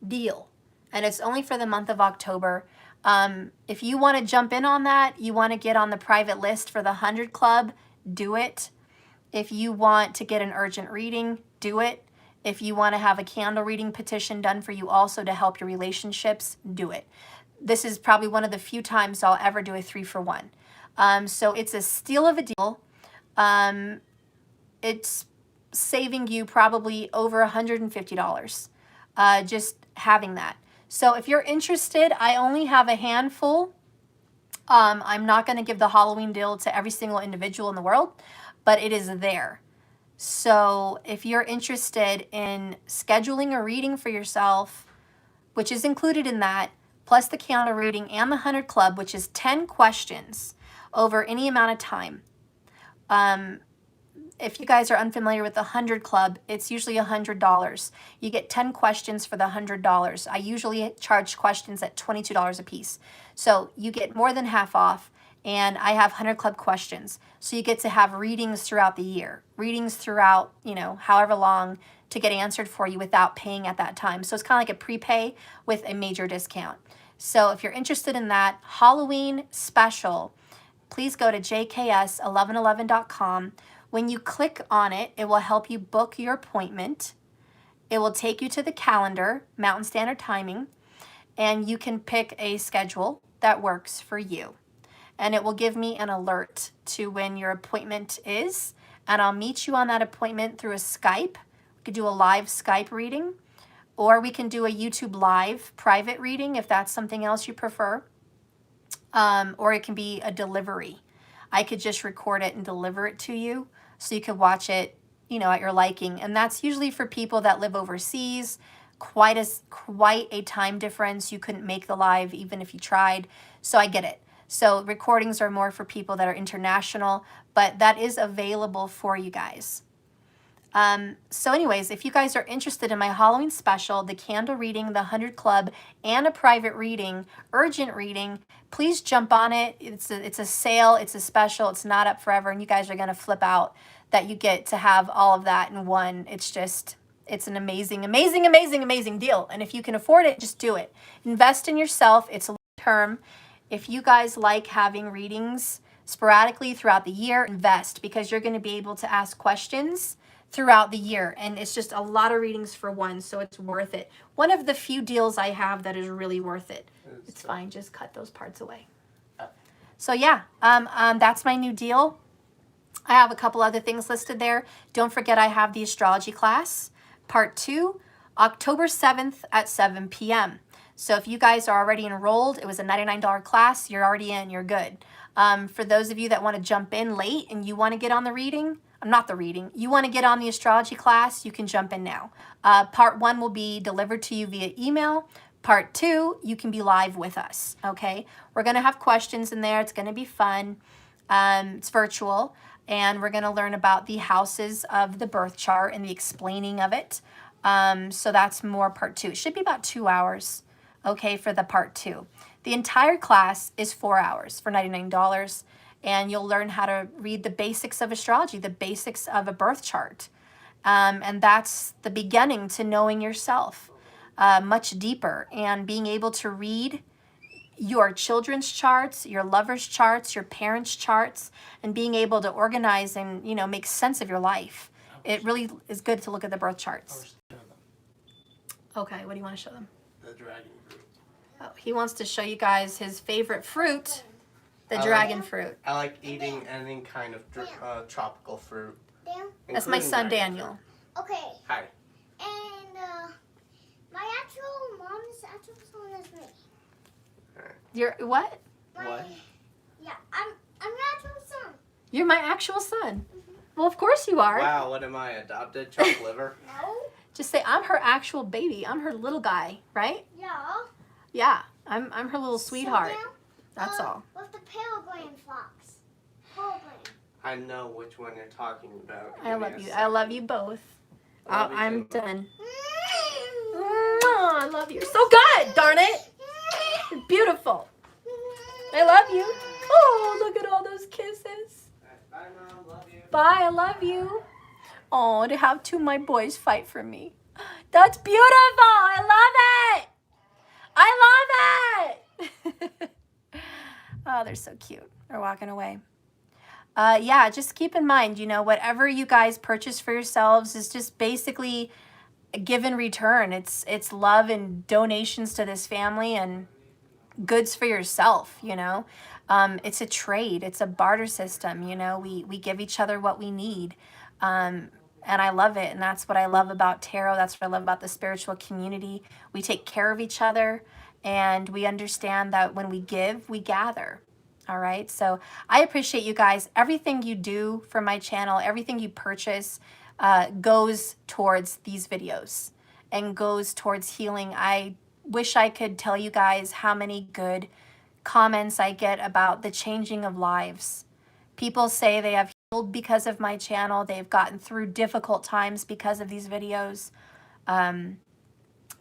deal, and it's only for the month of October. If you want to jump in on that, you want to get on the private list for the 100 Club, do it. If you want to get an urgent reading, do it. If you want to have a candle reading petition done for you also to help your relationships, do it. This is probably one of the few times I'll ever do a 3-for-1. So it's a steal of a deal. It's saving you probably over $150 just having that. So if you're interested, I only have a handful. I'm not going to give the Halloween deal to every single individual in the world, but it is there. So if you're interested in scheduling a reading for yourself, which is included in that, plus the candle reading and the 100 Club, which is 10 questions over any amount of time. If you guys are unfamiliar with the 100 Club, it's usually $100. You get 10 questions for the $100. I usually charge questions at $22 a piece. So you get more than half off, and I have 100 Club questions. So you get to have readings throughout the year, readings throughout, however long, to get answered for you without paying at that time. So it's kind of like a prepay with a major discount. So if you're interested in that Halloween special, please go to jks1111.com. When you click on it, it will help you book your appointment. It will take you to the calendar, Mountain Standard Timing, and you can pick a schedule that works for you. And it will give me an alert to when your appointment is, and I'll meet you on that appointment through a Skype. We could do a live Skype reading, or we can do a YouTube live private reading if that's something else you prefer, or it can be a delivery. I could just record it and deliver it to you so you could watch it, at your liking. And that's usually for people that live overseas, quite a time difference. You couldn't make the live even if you tried. So I get it. So recordings are more for people that are international, but that is available for you guys. So anyways, if you guys are interested in my Halloween special, the candle reading, the 100 Club, and a private reading, urgent reading, please jump on it. It's a sale, it's a special, it's not up forever, and you guys are going to flip out that you get to have all of that in one. It's an amazing, amazing, amazing, amazing deal. And if you can afford it, just do it. Invest in yourself. It's long term. If you guys like having readings sporadically throughout the year, invest, because you're going to be able to ask questions throughout the year, and it's just a lot of readings for one, so it's worth it. One of the few deals I have that is really worth it. It's fine, just cut those parts away. So yeah, that's my new deal. I have a couple other things listed there. Don't forget I have the astrology class, part 2, October 7th at 7 p.m. So if you guys are already enrolled, it was a $99 class, you're already in, you're good. For those of you that want to jump in late and you want to get on the reading, you want to get on the astrology class, you can jump in now. Part 1 will be delivered to you via email. Part 2, you can be live with us, okay? We're going to have questions in there. It's going to be fun. It's virtual, and we're going to learn about the houses of the birth chart and the explaining of it. So that's more part 2. It should be about 2 hours, okay, for the part 2. The entire class is 4 hours for $99. And you'll learn how to read the basics of astrology, the basics of a birth chart. And that's the beginning to knowing yourself much deeper, and being able to read your children's charts, your lover's charts, your parents' charts, and being able to organize and, make sense of your life. It really is good to look at the birth charts. Okay, what do you want to show them? The dragon fruit. Oh, he wants to show you guys his favorite fruit. The dragon fruit. I like eating any kind of tropical fruit. That's my son, Daniel. Fruit. Okay. Hi. And my actual mom's actual son is me. You're what? What? Yeah, I'm your actual son. You're my actual son. Well, of course you are. Wow, what am I, adopted? Chopped liver? No. Just say, I'm her actual baby. I'm her little guy, right? Yeah. Yeah, I'm her little sweetheart. So now, That's all. With the peregrine fox. Peregrine. I know which one you're talking about. I love you. I love you both. I'm done. Mm. I love you. So good, darn it. You're beautiful. I love you. Oh, look at all those kisses. Bye, Mom. Love you. Bye, I love you. Oh, to have two of my boys fight for me. That's beautiful. I love it. I love it. Oh, they're so cute. They're walking away. Yeah, just keep in mind, whatever you guys purchase for yourselves is just basically a give and return. It's love and donations to this family and goods for yourself, It's a trade. It's a barter system, We give each other what we need. And I love it. And that's what I love about tarot. That's what I love about the spiritual community. We take care of each other and we understand that when we give, we gather. All right. So I appreciate you guys. Everything you do for my channel, everything you purchase goes towards these videos and goes towards healing. I wish I could tell you guys how many good comments I get about the changing of lives. People say they have healed because of my channel. They've gotten through difficult times because of these videos.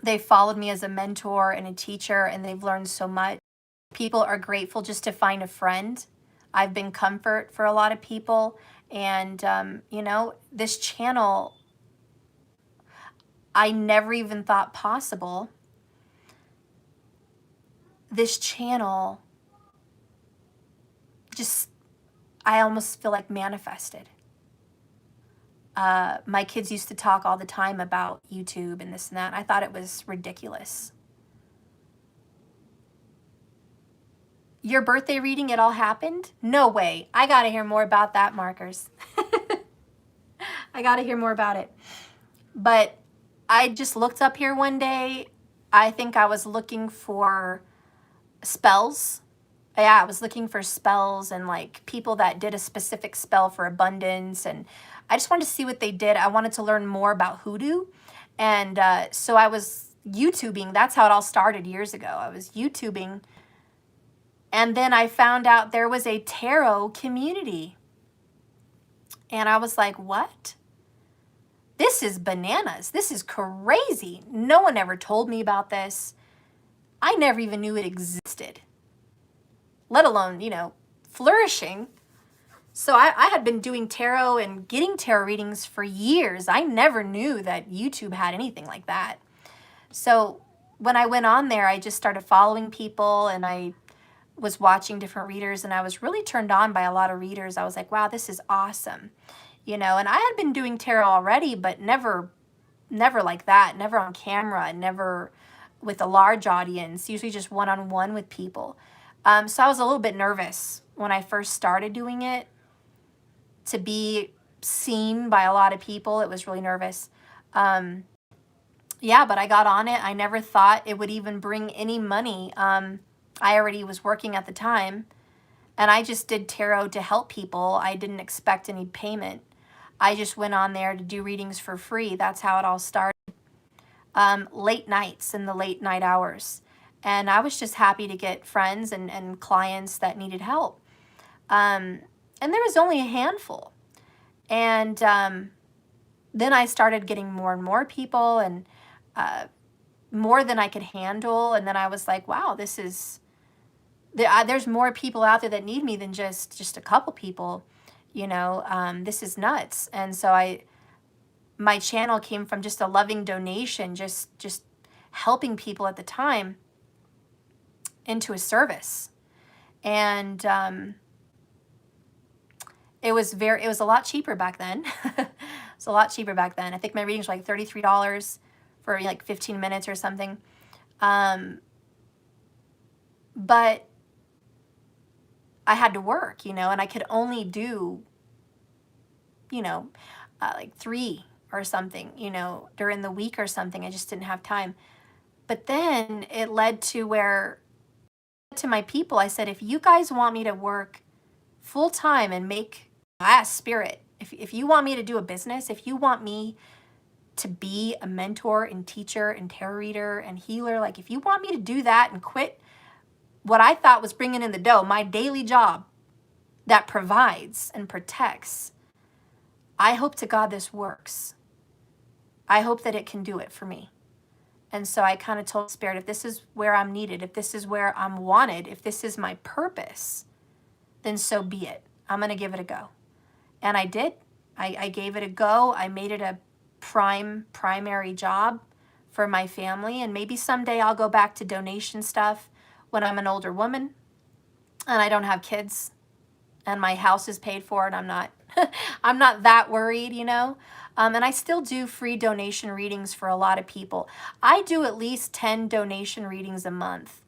They followed me as a mentor and a teacher, and they've learned so much. People are grateful just to find a friend. I've been comfort for a lot of people. And, this channel, I never even thought possible. This channel just, I almost feel like manifested. My kids used to talk all the time about YouTube and this and that. I thought it was ridiculous. Your birthday reading, it all happened? No way. I got to hear more about that, Markers. I got to hear more about it. But I just looked up here one day. I think I was looking for spells. Yeah, I was looking for spells and like people that did a specific spell for abundance. And I just wanted to see what they did. I wanted to learn more about hoodoo. And so I was YouTubing. That's how it all started years ago. I was YouTubing. And then I found out there was a tarot community. And I was like, what? This is bananas. This is crazy. No one ever told me about this. I never even knew it existed, let alone, flourishing. So I had been doing tarot and getting tarot readings for years. I never knew that YouTube had anything like that. So when I went on there, I just started following people and I was watching different readers and I was really turned on by a lot of readers. I was like, wow, this is awesome. And I had been doing tarot already, but never like that, never on camera, never with a large audience, usually just one-on-one with people. So I was a little bit nervous when I first started doing it to be seen by a lot of people. It was really nervous. Yeah, but I got on it. I never thought it would even bring any money. I already was working at the time and I just did tarot to help people. I didn't expect any payment. I just went on there to do readings for free. That's how it all started. Late nights in the late night hours. And I was just happy to get friends and clients that needed help. And there was only a handful. And then I started getting more and more people and more than I could handle. And then I was like, wow, there's more people out there that need me than just a couple people. This is nuts. And so my channel came from just a loving donation, just helping people at the time into a service. And it was a lot cheaper back then. It's a lot cheaper back then. I think my readings were like $33 for like 15 minutes or something. But I had to work, you know, and I could only do, you know, like 3 or something, you know, during the week or something. I just didn't have time. But then it led to where, to my people, I said, if you guys want me to work full time and make, I asked Spirit, if you want me to do a business, if you want me to be a mentor and teacher and tarot reader and healer, like if you want me to do that and quit what I thought was bringing in the dough, my daily job that provides and protects, I hope to God this works. I hope that it can do it for me. And so I kind of told Spirit, if this is where I'm needed, if this is where I'm wanted, if this is my purpose, then so be it. I'm going to give it a go. And I did. I gave it a go. I made it a primary job for my family. And maybe someday I'll go back to donation stuff when I'm an older woman and I don't have kids and my house is paid for and I'm not I'm not that worried, you know. And I still do free donation readings for a lot of people. I do at least 10 donation readings a month.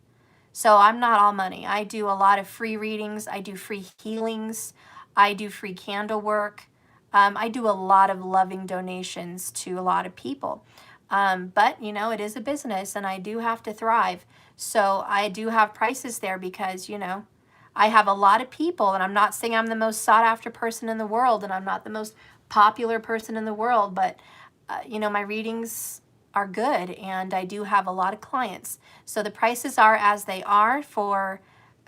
So I'm not all money. I do a lot of free readings. I do free healings. I do free candle work. I do a lot of loving donations to a lot of people. But, you know, it is a business and I do have to thrive. So I do have prices there because, you know, I have a lot of people, and I'm not saying I'm the most sought after person in the world and I'm not the most popular person in the world, but, you know, my readings are good and I do have a lot of clients. So the prices are as they are for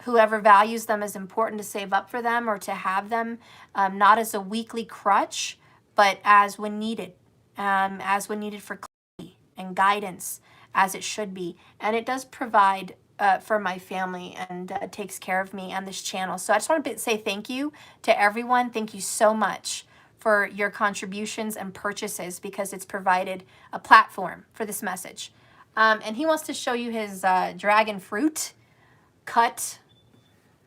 whoever values them as important to save up for them or to have them, not as a weekly crutch, but as when needed for clarity and guidance, as it should be. And it does provide for my family and takes care of me and this channel. So I just want to say thank you to everyone. Thank you so much for your contributions and purchases because it's provided a platform for this message. And he wants to show you his dragon fruit cut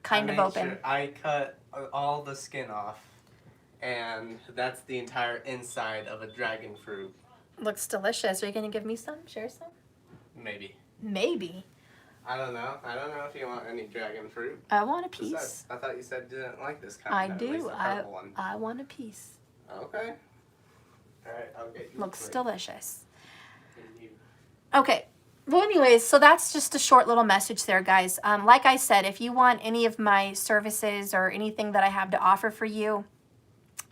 kind of open. Sure I cut all the skin off, and that's the entire inside of a dragon fruit. Looks delicious. Are you going to give me some? Share some? Maybe. Maybe. I don't know. I don't know if you want any dragon fruit. I want a piece. I thought you said you didn't like this kind. I At do. least the purple one. I want a piece. Okay. All right, I'll get you. Looks delicious. And you. Okay. Well, anyways, so that's just a short little message there, guys. Like I said, if you want any of my services or anything that I have to offer for you,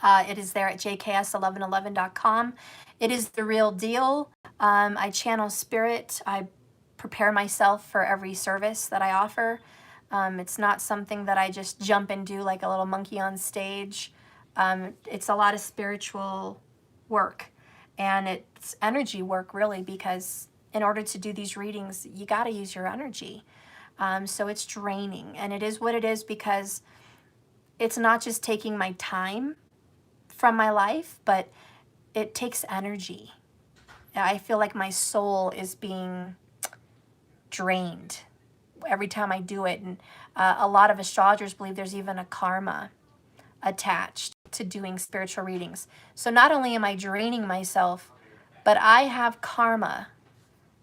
it is there at jks1111.com. It is the real deal. I channel spirit. I prepare myself for every service that I offer. It's not something that I just jump and do like a little monkey on stage. It's a lot of spiritual work, and it's energy work, really, because in order to do these readings, you got to use your energy. So it's draining, and it is what it is because it's not just taking my time from my life, but it takes energy. I feel like my soul is being drained every time I do it. And a lot of astrologers believe there's even a karma attached to doing spiritual readings. So not only am I draining myself, but I have karma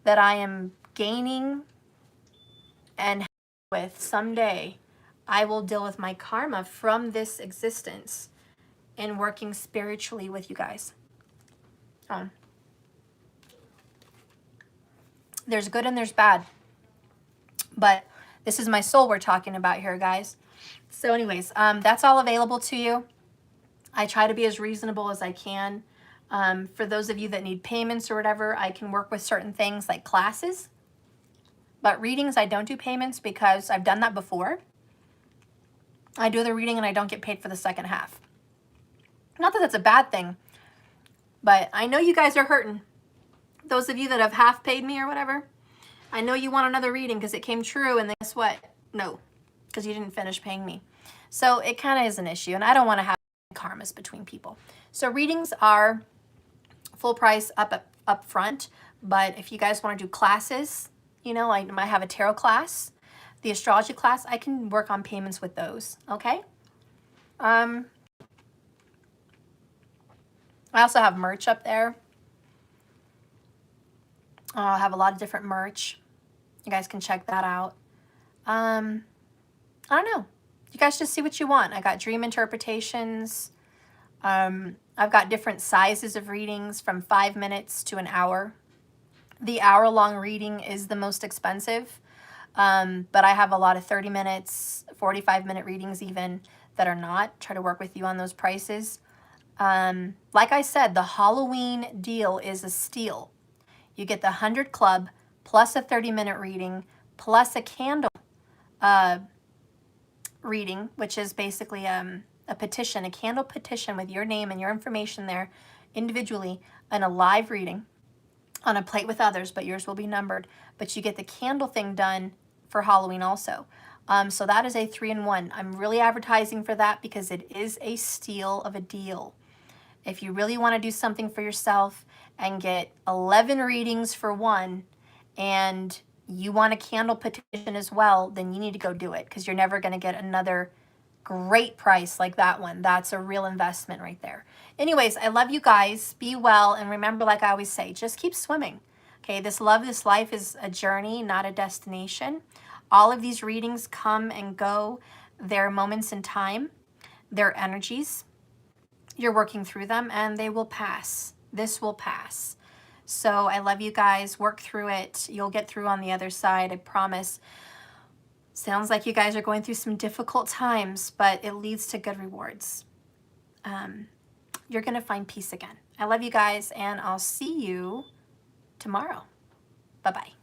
that I am gaining and with someday. I will deal with my karma from this existence in working spiritually with you guys. There's good and there's bad. But this is my soul we're talking about here, guys. So anyways, that's all available to you. I try to be as reasonable as I can. For those of you that need payments or whatever, I can work with certain things like classes. But readings, I don't do payments because I've done that before. I do the reading and I don't get paid for the second half. Not that that's a bad thing, but I know you guys are hurting. Those of you that have half paid me or whatever, I know you want another reading because it came true, and then guess what? No, because you didn't finish paying me. So it kind of is an issue, and I don't want to have karmas between people. So readings are full price up front, but if you guys want to do classes, you know, I might have a tarot class, the astrology class, I can work on payments with those, okay? I also have merch up there. I have a lot of different merch. You guys can check that out. I don't know. you guys just see what you want. I got dream interpretations. I've got different sizes of readings from 5 minutes to an hour. The hour-long reading is the most expensive, but I have a lot of 30 minutes, 45-minute readings even that are not. Try to work with you on those prices. Like I said, the Halloween deal is a steal. You get the 100 Club plus a 30-minute reading plus a candle reading, which is basically a petition, a candle petition with your name and your information there individually, and a live reading on a plate with others, but yours will be numbered. But you get the candle thing done for Halloween also. So that is a 3-in-1. I'm really advertising for that because it is a steal of a deal. If you really want to do something for yourself and get 11 readings for one, and you want a candle petition as well, then you need to go do it, because you're never going to get another great price like that one. That's a real investment right there. Anyways, I love you guys. Be well. And remember, like I always say, just keep swimming. Okay, this love, this life is a journey, not a destination. All of these readings come and go. They're moments in time. They're energies. You're working through them, and they will pass. This will pass. So I love you guys. Work through it. You'll get through on the other side, I promise. Sounds like you guys are going through some difficult times, but it leads to good rewards. You're going to find peace again. I love you guys, and I'll see you tomorrow. Bye-bye.